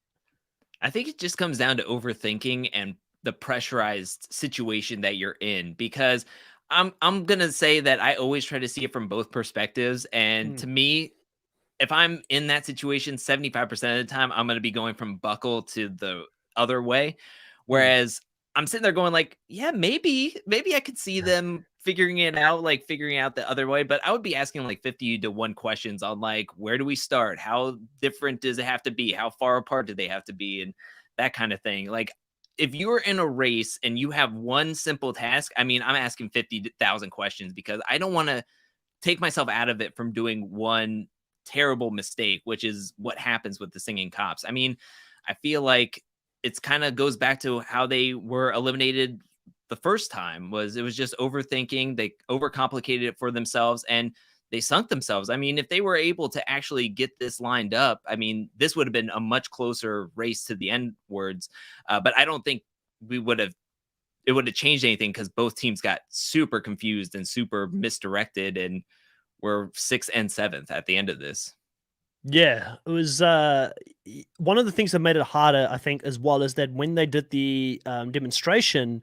I think it just comes down to overthinking and the pressurized situation that you're in, because I'm going to say that I always try to see it from both perspectives, and Mm, to me, if I'm in that situation, 75% of the time, I'm going to be going from buckle to the other way. mm. Whereas I'm sitting there going like, yeah, maybe I could see them figuring it out, like figuring out the other way. But I would be asking like 50 to 1 questions on like, where do we start? How different does it have to be? How far apart do they have to be? And that kind of thing. Like, if you're in a race and you have one simple task, I mean, I'm asking 50,000 questions because I don't want to take myself out of it from doing one terrible mistake, which is what happens with the singing cops. I mean, I feel like it's kind of goes back to how they were eliminated the first time. Was it was just overthinking, they overcomplicated it for themselves, and they sunk themselves. I mean, if they were able to actually get this lined up, I mean, this would have been a much closer race to the end words. But I don't think we would have it would have changed anything because both teams got super confused and super misdirected, and we're 6th and 7th at the end of this. Yeah, it was one of the things that made it harder, I think, as well, is that when they did the demonstration,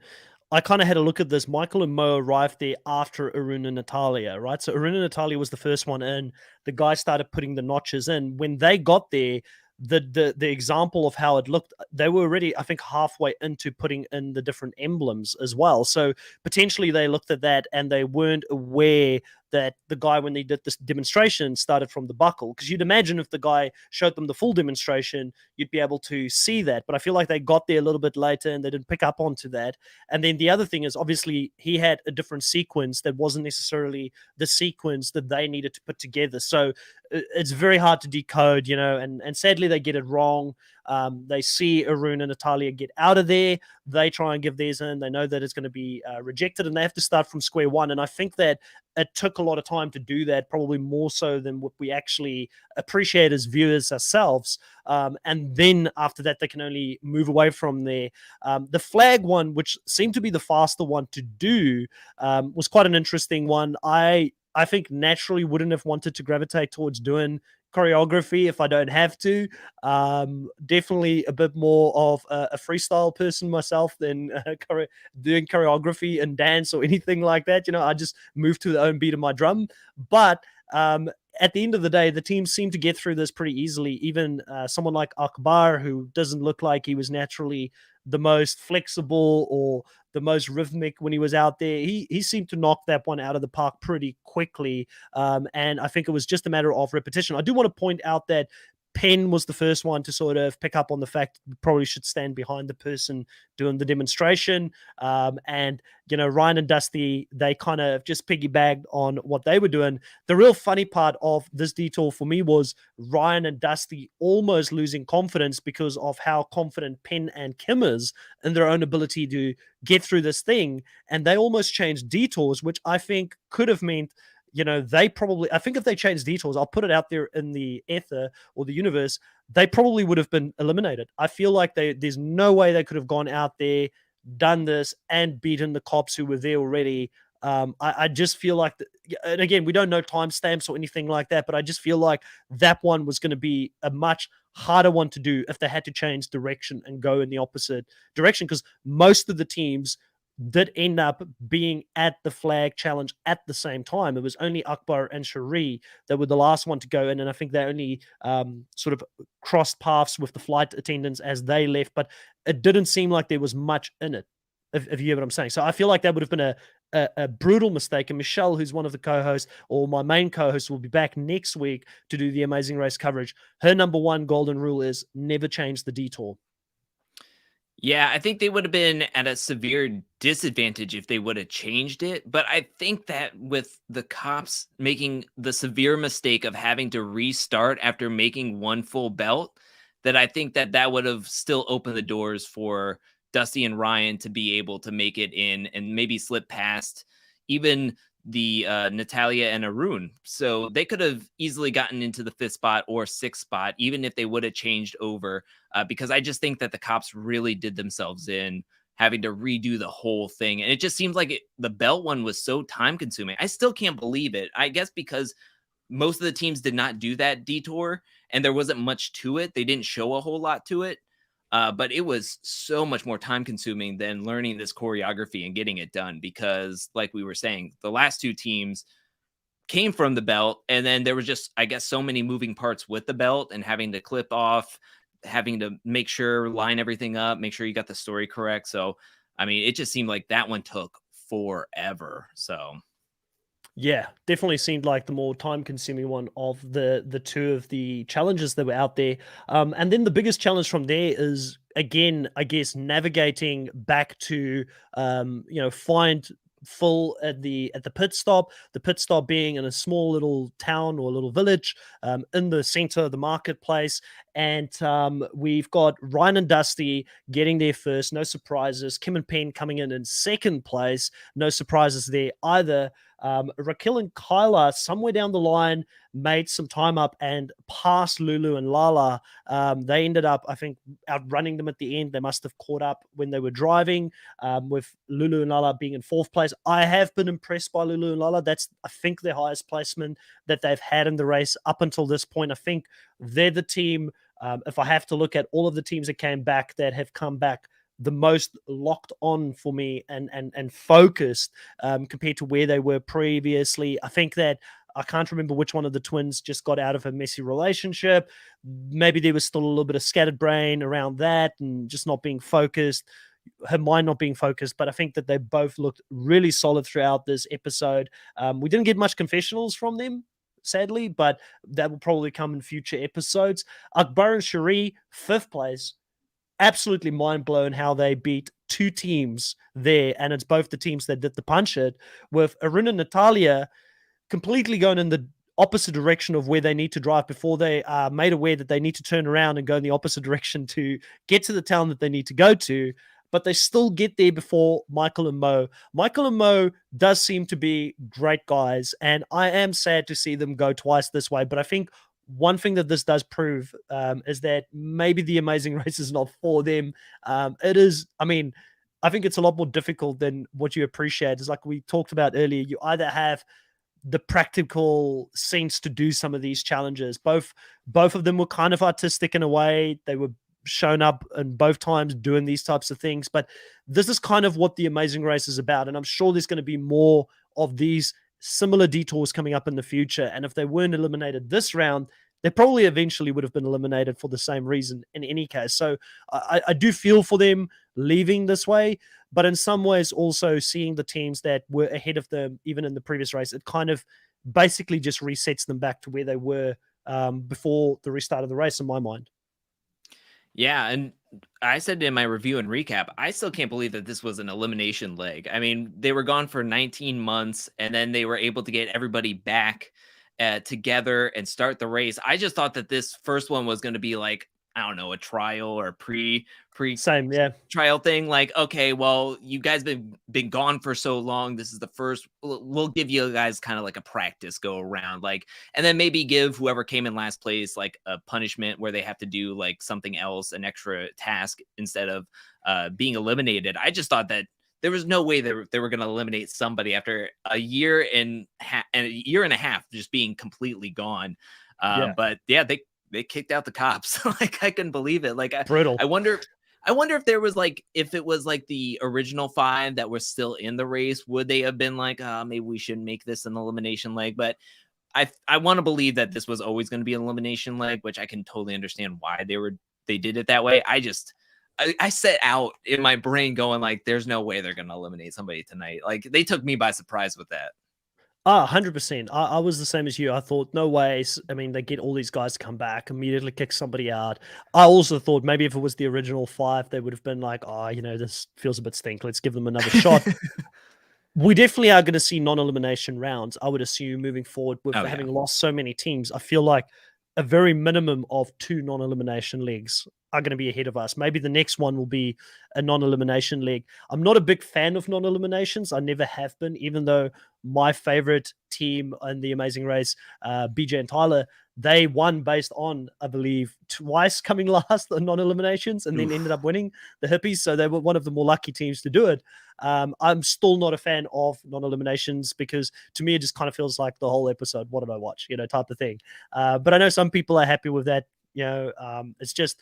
I kind of had a look at this. Michael and Mo arrived there after Arun and Natalia, right? So Arun and Natalia was the first one in. The guy started putting the notches in. When they got there, the example of how it looked, they were already, I think, halfway into putting in the different emblems as well. So potentially they looked at that and they weren't aware that the guy, when they did this demonstration, started from the buckle. Because you'd imagine if the guy showed them the full demonstration, you'd be able to see that. But I feel like they got there a little bit later and they didn't pick up onto that. And then the other thing is, obviously, he had a different sequence that wasn't necessarily the sequence that they needed to put together. So it's very hard to decode, and sadly they get it wrong. They see Arun and Natalia get out of there. They try and give theirs in. They know that it's going to be rejected, and they have to start from square one. And I think that it took a lot of time to do that, probably more so than what we actually appreciate as viewers ourselves. And then after that, they can only move away from there. The flag one, which seemed to be the faster one to do, was quite an interesting one. I think naturally wouldn't have wanted to gravitate towards doing choreography if I don't have to. Definitely a bit more of a freestyle person myself than doing choreography and dance or anything like that. I just move to the own beat of my drum. But at the end of the day, the team seemed to get through this pretty easily. Even someone like Akbar, who doesn't look like he was naturally the most flexible or the most rhythmic when he was out there, he seemed to knock that one out of the park pretty quickly. And I think it was just a matter of repetition. I do want to point out that Penn was the first one to sort of pick up on the fact that we probably should stand behind the person doing the demonstration. And, Ryan and Dusty, they kind of just piggybacked on what they were doing. The real funny part of this detour for me was Ryan and Dusty almost losing confidence because of how confident Penn and Kim is in their own ability to get through this thing. And they almost changed detours, which I think could have meant they probably, I think if they changed detours, I'll put it out there in the ether or the universe, they probably would have been eliminated. I feel like there's no way they could have gone out there, done this, and beaten the cops who were there already. I just feel like, and again, we don't know timestamps or anything like that, but I just feel like that one was going to be a much harder one to do if they had to change direction and go in the opposite direction, because most of the teams did end up being at the flag challenge at the same time. It was only Akbar and Sheree that were the last one to go in, and I think they only sort of crossed paths with the flight attendants as they left, but it didn't seem like there was much in it, if you hear what I'm saying. So I feel like that would have been a brutal mistake. And Michelle, who's one of the co-hosts, or my main co-host, will be back next week to do the Amazing Race coverage. Her number one golden rule is never change the detour. Yeah, I think they would have been at a severe disadvantage if they would have changed it. But I think that with the cops making the severe mistake of having to restart after making one full belt, that I think that that would have still opened the doors for Dusty and Ryan to be able to make it in and maybe slip past even the Natalia and Arun. So they could have easily gotten into the fifth spot or sixth spot, even if they would have changed over, because I just think that the cops really did themselves in having to redo the whole thing. And it just seems like the belt one was so time consuming. I still can't believe it. I guess because most of the teams did not do that detour and there wasn't much to it. They didn't show a whole lot to it. But it was so much more time consuming than learning this choreography and getting it done because, like we were saying, the last two teams came from the belt, and then there was just, I guess, so many moving parts with the belt and having to clip off, having to make sure, line everything up, make sure you got the story correct. So, I mean, it just seemed like that one took forever. So, yeah, definitely seemed like the more time-consuming one of the two of the challenges that were out there. And then the biggest challenge from there is, again, I guess, navigating back to find Phil at the pit stop. The pit stop being in a small little town or little village in the center of the marketplace. And we've got Ryan and Dusty getting there first, no surprises. Kim and Penn coming in second place, no surprises there either. Raquel and Kyla, somewhere down the line, made some time up and passed Lulu and Lala. They ended up, I think, outrunning them at the end. They must have caught up when they were driving, with Lulu and Lala being in fourth place. I have been impressed by Lulu and Lala. That's, I think, their highest placement that they've had in the race up until this point. I think they're the team, if I have to look at all of the teams that came back, that have come back the most locked on for me and focused, compared to where they were previously. I think that I can't remember which one of the twins just got out of a messy relationship. Maybe there was still a little bit of scattered brain around that and just not being focused, her mind not being focused. But I think that they both looked really solid throughout this episode. We didn't get much confessionals from them, sadly, but that will probably come in future episodes. Akbar and Sheree, fifth place. Absolutely mind blown how they beat two teams there, and it's both the teams that did the punch it, with Arun and Natalia completely going in the opposite direction of where they need to drive before they are made aware that they need to turn around and go in the opposite direction to get to the town that they need to go to. But they still get there before Michael and Mo. Michael and Mo does seem to be great guys, and I am sad to see them go twice this way. But I think one thing that this does prove, is that maybe the Amazing Race is not for them. It is, I mean, I think it's a lot more difficult than what you appreciate. It's like we talked about earlier. You either have the practical sense to do some of these challenges. Both of them were kind of artistic in a way. They were shown up in both times doing these types of things. But this is kind of what the Amazing Race is about. And I'm sure there's going to be more of these similar detours coming up in the future. And if they weren't eliminated this round, they probably eventually would have been eliminated for the same reason in any case. So I do feel for them leaving this way, but in some ways also seeing the teams that were ahead of them, even in the previous race, it kind of basically just resets them back to where they were before the restart of the race, in my mind. Yeah, and I said in my review and recap, I still can't believe that this was an elimination leg. I mean, they were gone for 19 months, and then they were able to get everybody back together and start the race. I just thought that this first one was going to be like, I don't know, a trial or pre Same, yeah. trial thing. Like, okay, well, you guys been gone for so long. This is the first. We'll give you guys kind of like a practice go around, like, and then maybe give whoever came in last place like a punishment where they have to do like something else, an extra task instead of being eliminated. I just thought that there was no way they were going to eliminate somebody after a year and a year and a half just being completely gone. Yeah. But yeah, they kicked out the cops. Like, I couldn't believe it. Like, Brutal. I wonder I wonder if there was like, if it was like the original 5 that were still in the race, would they have been like, maybe we should make this an elimination leg? But I want to believe that this was always going to be an elimination leg, which I can totally understand why they did it that way. I set out in my brain going like, there's no way they're going to eliminate somebody tonight. Like they took me by surprise with that. 100%. I was the same as you. I thought, no ways. I mean, they get all these guys to come back, immediately kick somebody out. I also thought maybe if it was the original 5, they would have been like, oh, this feels a bit stink. Let's give them another shot. We definitely are going to see non-elimination rounds, I would assume, moving forward with having lost so many teams. I feel like a very minimum of 2 non-elimination legs are going to be ahead of us. Maybe the next one will be a non-elimination leg. I'm not a big fan of non-eliminations. I never have been, even though my favorite team in the Amazing Race, BJ and Tyler, they won based on, I believe, twice coming last in non-eliminations and then ended up winning the Hippies. So they were one of the more lucky teams to do it. I'm still not a fan of non-eliminations because to me, it just kind of feels like the whole episode, what did I watch, type of thing. But I know some people are happy with that. It's just,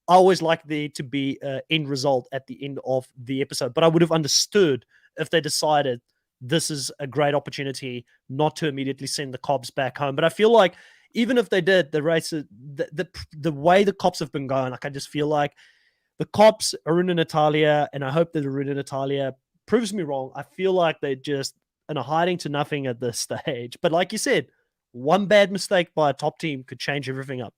I always like there to be an end result at the end of the episode. But I would have understood if they decided this is a great opportunity not to immediately send the cops back home. But I feel like even if they did, the race, the way the cops have been going, like I just feel like the cops, Aruna Natalia, and I hope that Aruna Natalia proves me wrong. I feel like they're just in a hiding to nothing at this stage. But like you said, one bad mistake by a top team could change everything up.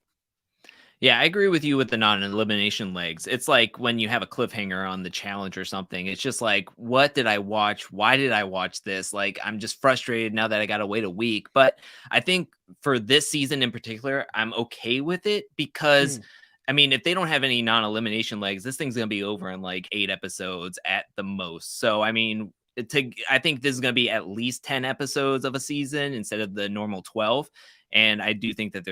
Yeah, I agree with you with the non-elimination legs. It's like when you have a cliffhanger on the challenge or something. It's just like, what did I watch? Why did I watch this? Like, I'm just frustrated now that I got to wait a week. But I think for this season in particular, I'm okay with it because, I mean, if they don't have any non-elimination legs, this thing's going to be over in like 8 episodes at the most. So, I mean, I think this is going to be at least 10 episodes of a season instead of the normal 12. And I do think that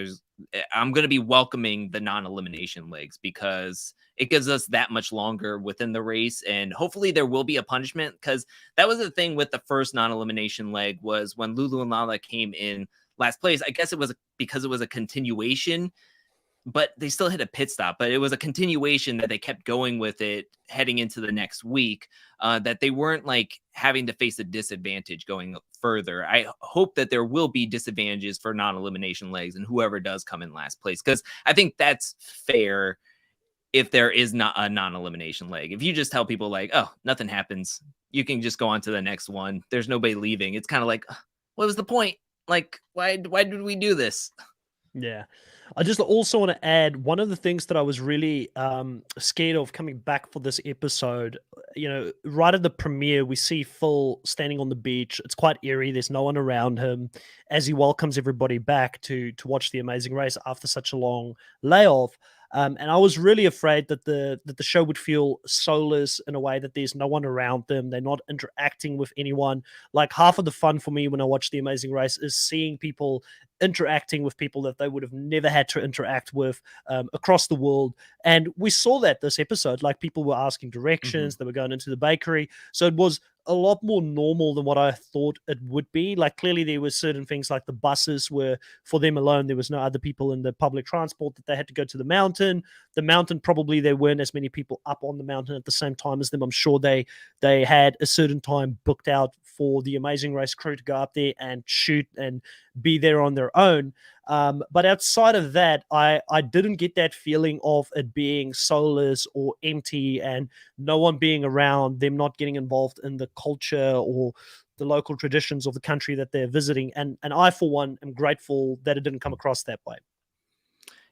I'm going to be welcoming the non-elimination legs because it gives us that much longer within the race. And hopefully there will be a punishment, because that was the thing with the first non-elimination leg was when Lulu and Lala came in last place. I guess it was because it was a continuation, but they still hit a pit stop, but it was a continuation that they kept going with it heading into the next week, that they weren't like having to face a disadvantage going further. I hope that there will be disadvantages for non-elimination legs and whoever does come in last place, because I think that's fair if there is not a non-elimination leg. If you just tell people like, oh, nothing happens, you can just go on to the next one. There's nobody leaving. It's kind of like, what was the point? Like, why did we do this? Yeah. I just also want to add one of the things that I was really scared of coming back for this episode. Right at the premiere, we see Phil standing on the beach. It's quite eerie. There's no one around him as he welcomes everybody back to watch the Amazing Race after such a long layoff. And I was really afraid that the show would feel soulless in a way that there's no one around them. They're not interacting with anyone. Like half of the fun for me when I watch The Amazing Race is seeing people interacting with people that they would have never had to interact with across the world. And we saw that this episode, like people were asking directions, they were going into the bakery. So it was a lot more normal than what I thought it would be. Like clearly there were certain things like the buses were for them alone. There was no other people in the public transport that they had to go to the mountain. The mountain, probably there weren't as many people up on the mountain at the same time as them. I'm sure they had a certain time booked out for the Amazing Race crew to go up there and shoot and be there on their own. But outside of that, I didn't get that feeling of it being soulless or empty and no one being around, them not getting involved in the culture or the local traditions of the country that they're visiting. And I, for one, am grateful that it didn't come across that way.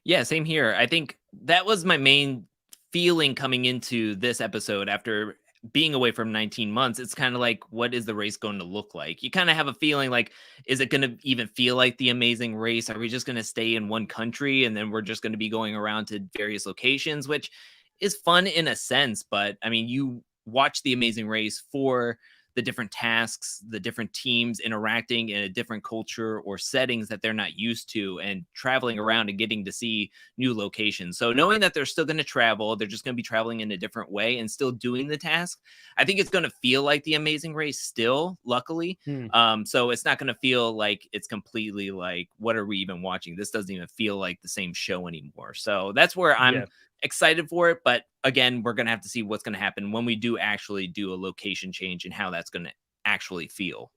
Yeah, same here. I think that was my main feeling coming into this episode after being away from 19 months. It's kind of like, what is the race going to look like? You kind of have a feeling like, is it going to even feel like the Amazing Race? Are we just going to stay in one country and then we're just going to be going around to various locations, which is fun in a sense. But I mean, you watch the Amazing Race for the different tasks, the different teams interacting in a different culture or settings that they're not used to, and traveling around and getting to see new locations. So knowing that they're still going to travel, they're just going to be traveling in a different way and still doing the task, I think it's going to feel like the Amazing Race still, luckily. So it's not going to feel like it's completely like, what are we even watching? This doesn't even feel like the same show anymore. So that's where I'm excited for it, but again, we're gonna have to see what's gonna happen when we do actually do a location change and how that's gonna actually feel.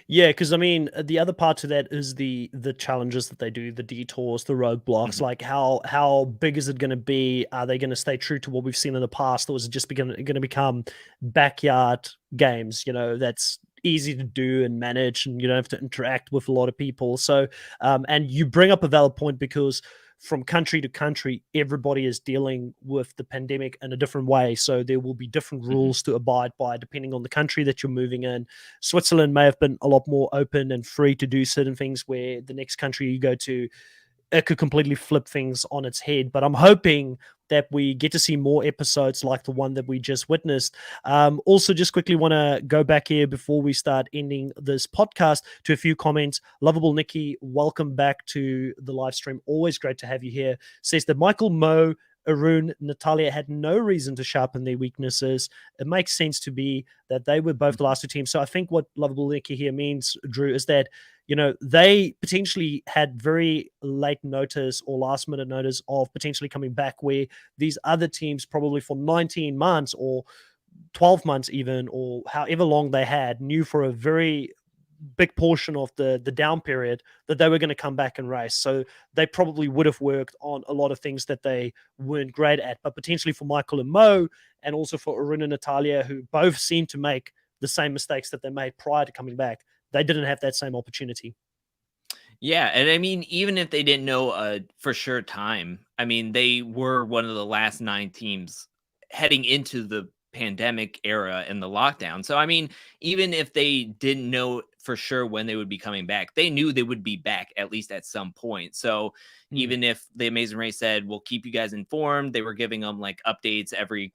Yeah, because I mean, the other part to that is the challenges that they do, the detours, the roadblocks. Mhm. Like how big is it going to be? Are they going to stay true to what we've seen in the past, or is it just going to become backyard games? That's easy to do and manage, and you don't have to interact with a lot of people. So, and you bring up a valid point because from country to country, everybody is dealing with the pandemic in a different way. So there will be different Mhm. rules to abide by depending on the country that you're moving in. Switzerland may have been a lot more open and free to do certain things where the next country you go to, it could completely flip things on its head. But I'm hoping that we get to see more episodes like the one that we just witnessed. Also, just quickly want to go back here before we start ending this podcast to a few comments. Lovable Nikki, welcome back to the live stream. Always great to have you here. Says that Michael, Mo, Arun, Natalia had no reason to sharpen their weaknesses. It makes sense to be that they were both the Mhm. last two teams. So I think what Lovable Nikki here means, Drew, is that they potentially had very late notice or last minute notice of potentially coming back, where these other teams probably for 19 months or 12 months even, or however long they had, knew for a very big portion of the down period that they were going to come back and race. So they probably would have worked on a lot of things that they weren't great at. But potentially for Michael and Mo, and also for Arun and Natalia, who both seem to make the same mistakes that they made prior to coming back, they didn't have that same opportunity. Yeah, and I mean, even if they didn't know a for sure time, I mean, they were one of the last 9 teams heading into the pandemic era and the lockdown. So, I mean, even if they didn't know for sure when they would be coming back, they knew they would be back at least at some point. So, Hmm. even if the Amazing Race said, "We'll keep you guys informed," they were giving them like updates every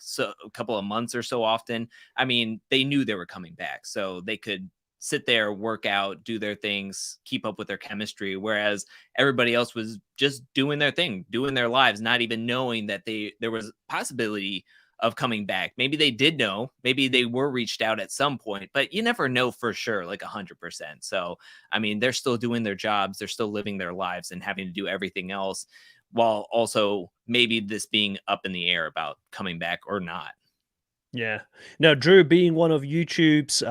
couple of months or so often. I mean, they knew they were coming back, so they could sit there, work out, do their things, keep up with their chemistry. Whereas everybody else was just doing their thing, doing their lives, not even knowing that there was possibility of coming back. Maybe they did know, maybe they were reached out at some point, but you never know for sure, like 100%. So, I mean, they're still doing their jobs, they're still living their lives and having to do everything else while also maybe this being up in the air about coming back or not. Yeah. Now, Drew, being one of YouTube's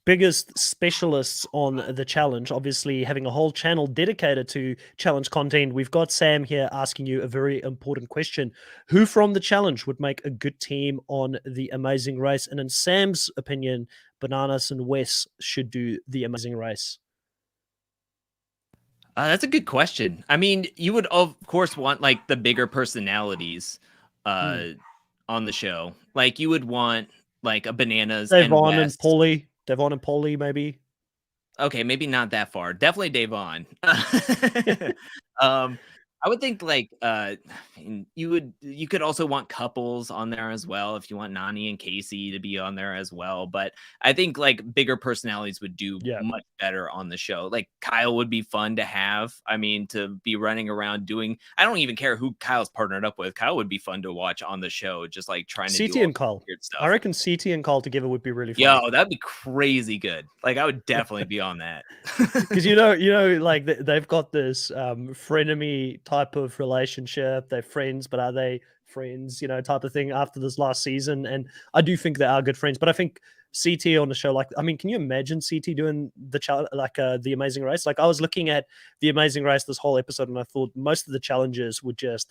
biggest specialists on the challenge, obviously having a whole channel dedicated to challenge content, we've got Sam here asking you a very important question. Who from the challenge would make a good team on the Amazing Race? And in Sam's opinion, Bananas and Wes should do the Amazing Race. That's a good question. I mean, you would of course want like the bigger personalities Hmm. uh on the show. Like you would want like a Bananas and Devon and Wes. Paulie. Devon and Paulie, maybe. Okay, maybe not that far. Definitely Davon. um, I would think like I mean, you could also want couples on there as well if you want Nani and Casey to be on there as well. But I think like bigger personalities would do Yeah. much better on the show. Like Kyle would be fun to have. I mean, to be running around doing. I don't even care who Kyle's partnered up with. Kyle would be fun to watch on the show, just like trying to do CT all and Cole. weird I stuff. reckon CT and Cole together would be really funny. Yo, that'd be crazy good. Like I would definitely be on that. Because like they've got this frenemy type of relationship. They're friends, but are they friends? Type of thing after this last season. And I do think they are good friends. But I think CT on the show, like, I mean, can you imagine CT doing the Amazing Race? Like, I was looking at the Amazing Race this whole episode, and I thought most of the challenges would just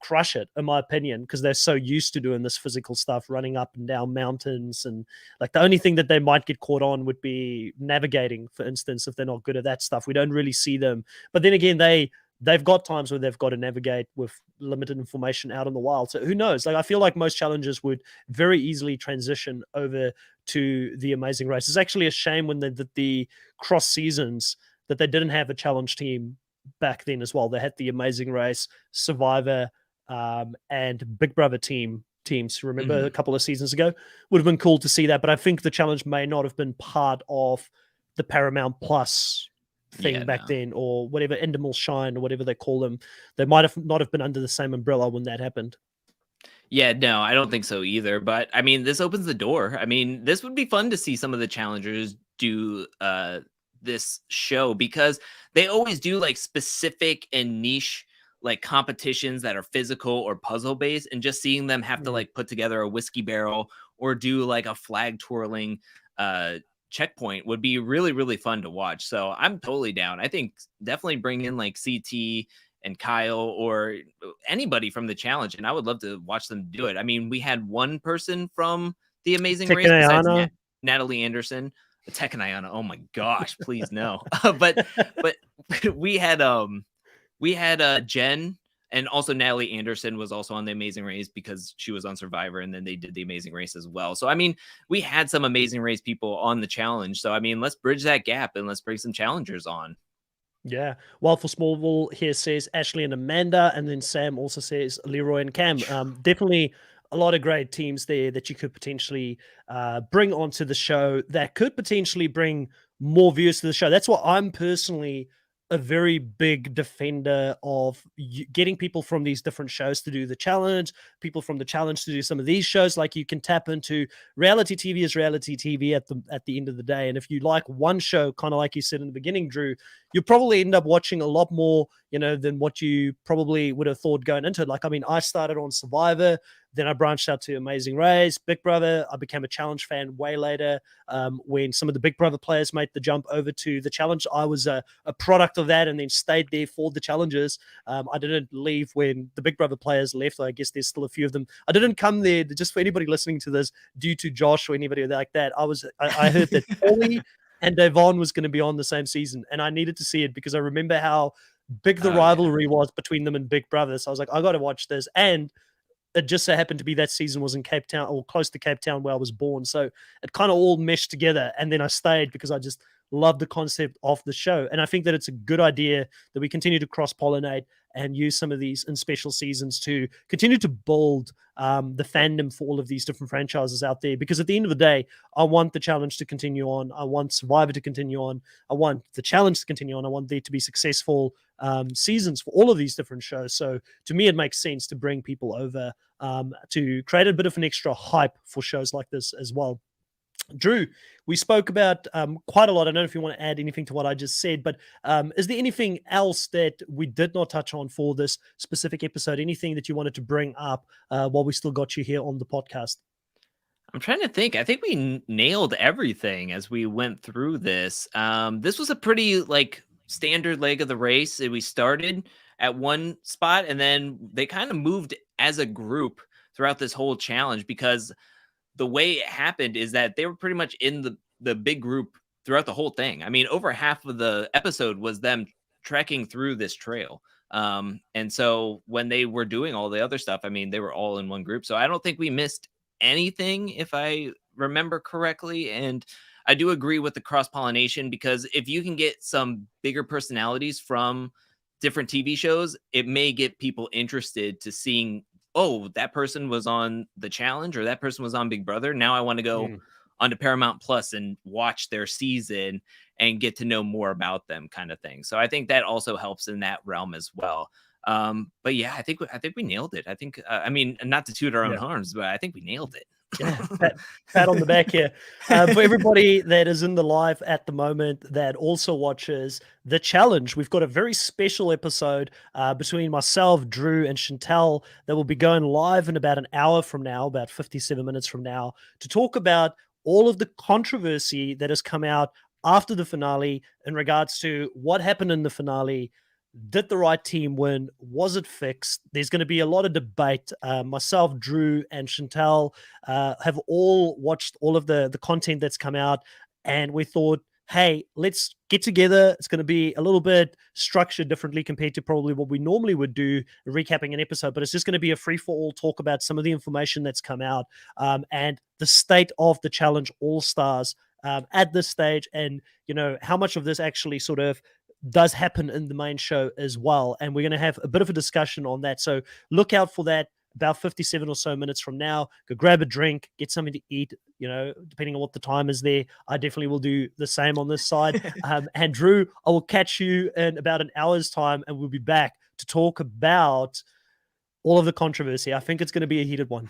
crush it, in my opinion, because they're so used to doing this physical stuff, running up and down mountains. And like the only thing that they might get caught on would be navigating, for instance, if they're not good at that stuff. We don't really see them. But then again, they've got times where they've got to navigate with limited information out in the wild. So who knows? Like I feel like most challenges would very easily transition over to the Amazing Race. It's actually a shame when the cross seasons that they didn't have a challenge team back then as well. They had the Amazing Race, Survivor, and Big Brother teams. Remember a Mhm. couple of seasons ago? Would have been cool to see that, but I think the challenge may not have been part of the Paramount Plus Yeah, thing back no. then, or whatever, Endemol Shine or whatever they call them. They might have not have been under the same umbrella when that happened. Yeah, no, I don't think so either. But I mean, this opens the door. I mean, this would be fun to see some of the challengers do this show because they always do like specific and niche like competitions that are physical or puzzle based, and just seeing them have to Mm. like put together a whiskey barrel or do like a flag twirling checkpoint would be really, really fun to watch. So I'm totally down. I think definitely bring in like CT and Kyle or anybody from the challenge, and I would love to watch them do it. I mean, we had one person from the Amazing Race besides Tekayana. Natalie Anderson. Tekaniana, oh my gosh, please no. But we had Jen, and also Natalie Anderson was also on the Amazing Race because she was on Survivor, and then they did the Amazing Race as well. So I mean, we had some Amazing Race people on the challenge. So I mean, let's bridge that gap and let's bring some challengers on. Yeah. Wild for Smallville here says Ashley and Amanda, and then Sam also says Leroy and Cam. Definitely a lot of great teams there that you could potentially bring onto the show that could potentially bring more viewers to the show. That's what I'm personally a very big defender of getting people from these different shows to do the challenge, people from the challenge to do some of these shows. Like, you can tap into reality TV is reality TV at the end of the day. And if you like one show, kind of like you said in the beginning, Drew, you probably end up watching a lot more, than what you probably would have thought going into it. Like, I mean, I started on Survivor, then I branched out to Amazing Race, Big Brother. I became a challenge fan way later. When some of the Big Brother players made the jump over to the challenge, I was a product of that and then stayed there for the challenges. I didn't leave when the Big Brother players left. I guess there's still a few of them. I didn't come there, just for anybody listening to this, due to Josh or anybody like that. I heard that Paulie and Devon was going to be on the same season, and I needed to see it because I remember how big the Oh yeah. rivalry was between them and Big Brother. So I was like, I got to watch this. And it just so happened to be that season was in Cape Town, or close to Cape Town, where I was born. So it kind of all meshed together. And then I stayed because I just love the concept of the show. And I think that it's a good idea that we continue to cross pollinate and use some of these in special seasons to continue to build the fandom for all of these different franchises out there. Because at the end of the day, I want the challenge to continue on. I want Survivor to continue on. I want the challenge to continue on. I want there to be successful seasons for all of these different shows. So to me, it makes sense to bring people over to create a bit of an extra hype for shows like this as well. Drew, we spoke about quite a lot. I don't know if you want to add anything to what I just said, but is there anything else that we did not touch on for this specific episode? Anything that you wanted to bring up while we still got you here on the podcast? I'm trying to think. I think we nailed everything as we went through this. This was a pretty like standard leg of the race. We started at one spot and then they kind of moved as a group throughout this whole challenge, because the way it happened is that they were pretty much in the big group throughout the whole thing. I mean, over half of the episode was them trekking through this trail. And so when they were doing all the other stuff, I mean, they were all in one group. So I don't think we missed anything, if I remember correctly. And I do agree with the cross pollination, because if you can get some bigger personalities from different TV shows, it may get people interested to seeing, oh, that person was on the challenge or that person was on Big Brother. Now I want to go onto Paramount Plus and watch their season and get to know more about them, kind of thing. So I think that also helps in that realm as well. But yeah, I think we nailed it. I think I mean, not to toot our own horns, but I think we nailed it. Yeah, pat on the back here. For everybody that is in the live at the moment that also watches the challenge, we've got a very special episode between myself, Drew, and Chantel that will be going live in about an hour from now, about 57 minutes from now, to talk about all of the controversy that has come out after the finale in regards to what happened in the finale. Did the right team win? Was it fixed? There's going to be a lot of debate. Myself, Drew, and Chantel have all watched all of the content that's come out, and we thought, hey, let's get together. It's going to be a little bit structured differently compared to probably what we normally would do, recapping an episode, but it's just going to be a free-for-all talk about some of the information that's come out and the state of the Challenge All-Stars at this stage, and how much of this actually sort of does happen in the main show as well. And we're going to have a bit of a discussion on that. So look out for that about 57 or so minutes from now. Go grab a drink, get something to eat, depending on what the time is there. I definitely will do the same on this side. And Drew, I will catch you in about an hour's time and we'll be back to talk about all of the controversy. I think it's going to be a heated one.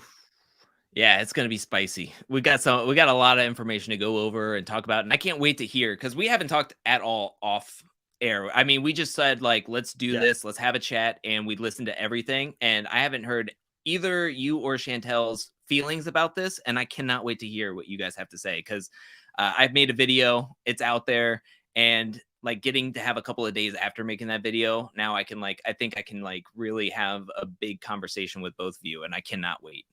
Yeah, it's gonna be spicy. We got a lot of information to go over and talk about, and I can't wait to hear, because we haven't talked at all off air. I mean, we just said like, let's do Yeah. this, let's have a chat, and we listened to everything. And I haven't heard either you or Chantel's feelings about this, and I cannot wait to hear what you guys have to say because I've made a video, it's out there, and like getting to have a couple of days after making that video, now I can like, I think I can like really have a big conversation with both of you, and I cannot wait.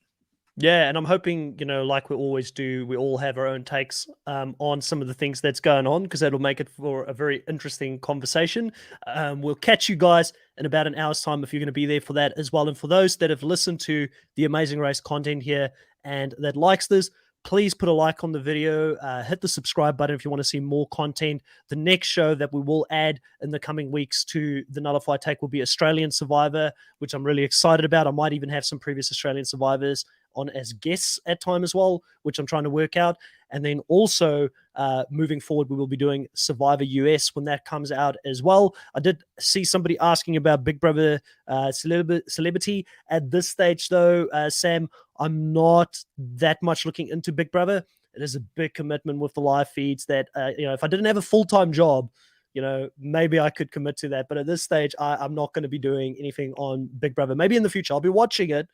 Yeah, and I'm hoping, like we always do, we all have our own takes on some of the things that's going on because that'll make it for a very interesting conversation. We'll catch you guys in about an hour's time if you're going to be there for that as well. And for those that have listened to the Amazing Race content here and that likes this, please put a like on the video, hit the subscribe button if you want to see more content. The next show that we will add in the coming weeks to the Nullify Take will be Australian Survivor, which I'm really excited about. I might even have some previous Australian survivors on as guests at time as well, which I'm trying to work out. And then also moving forward, we will be doing Survivor US when that comes out as well. I did see somebody asking about Big Brother celebrity. At this stage, though, Sam, I'm not that much looking into Big Brother. It is a big commitment with the live feeds that, if I didn't have a full-time job, maybe I could commit to that. But at this stage, I'm not going to be doing anything on Big Brother. Maybe in the future, I'll be watching it.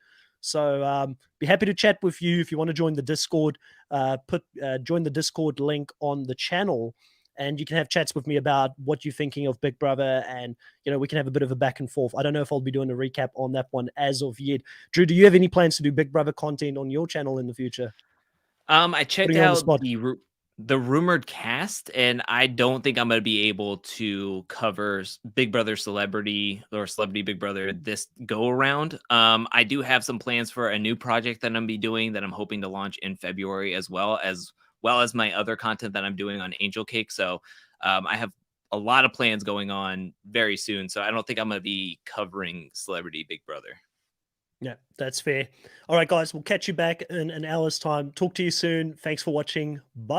So be happy to chat with you if you want to join the Discord. Join the Discord link on the channel, and you can have chats with me about what you're thinking of Big Brother, and we can have a bit of a back and forth. I don't know if I'll be doing a recap on that one as of yet. Drew, do you have any plans to do Big Brother content on your channel in the future? I checked Putting you on the out spot. the rumored cast, and I don't think I'm going to be able to cover Big Brother Celebrity or Celebrity Big Brother this go around. I do have some plans for a new project that I'm going to be doing that I'm hoping to launch in February, as well as my other content that I'm doing on Angel Cake. So I have a lot of plans going on very soon. So I don't think I'm going to be covering Celebrity Big Brother. Yeah, that's fair. All right, guys, we'll catch you back in an hour's time. Talk to you soon. Thanks for watching. Bye.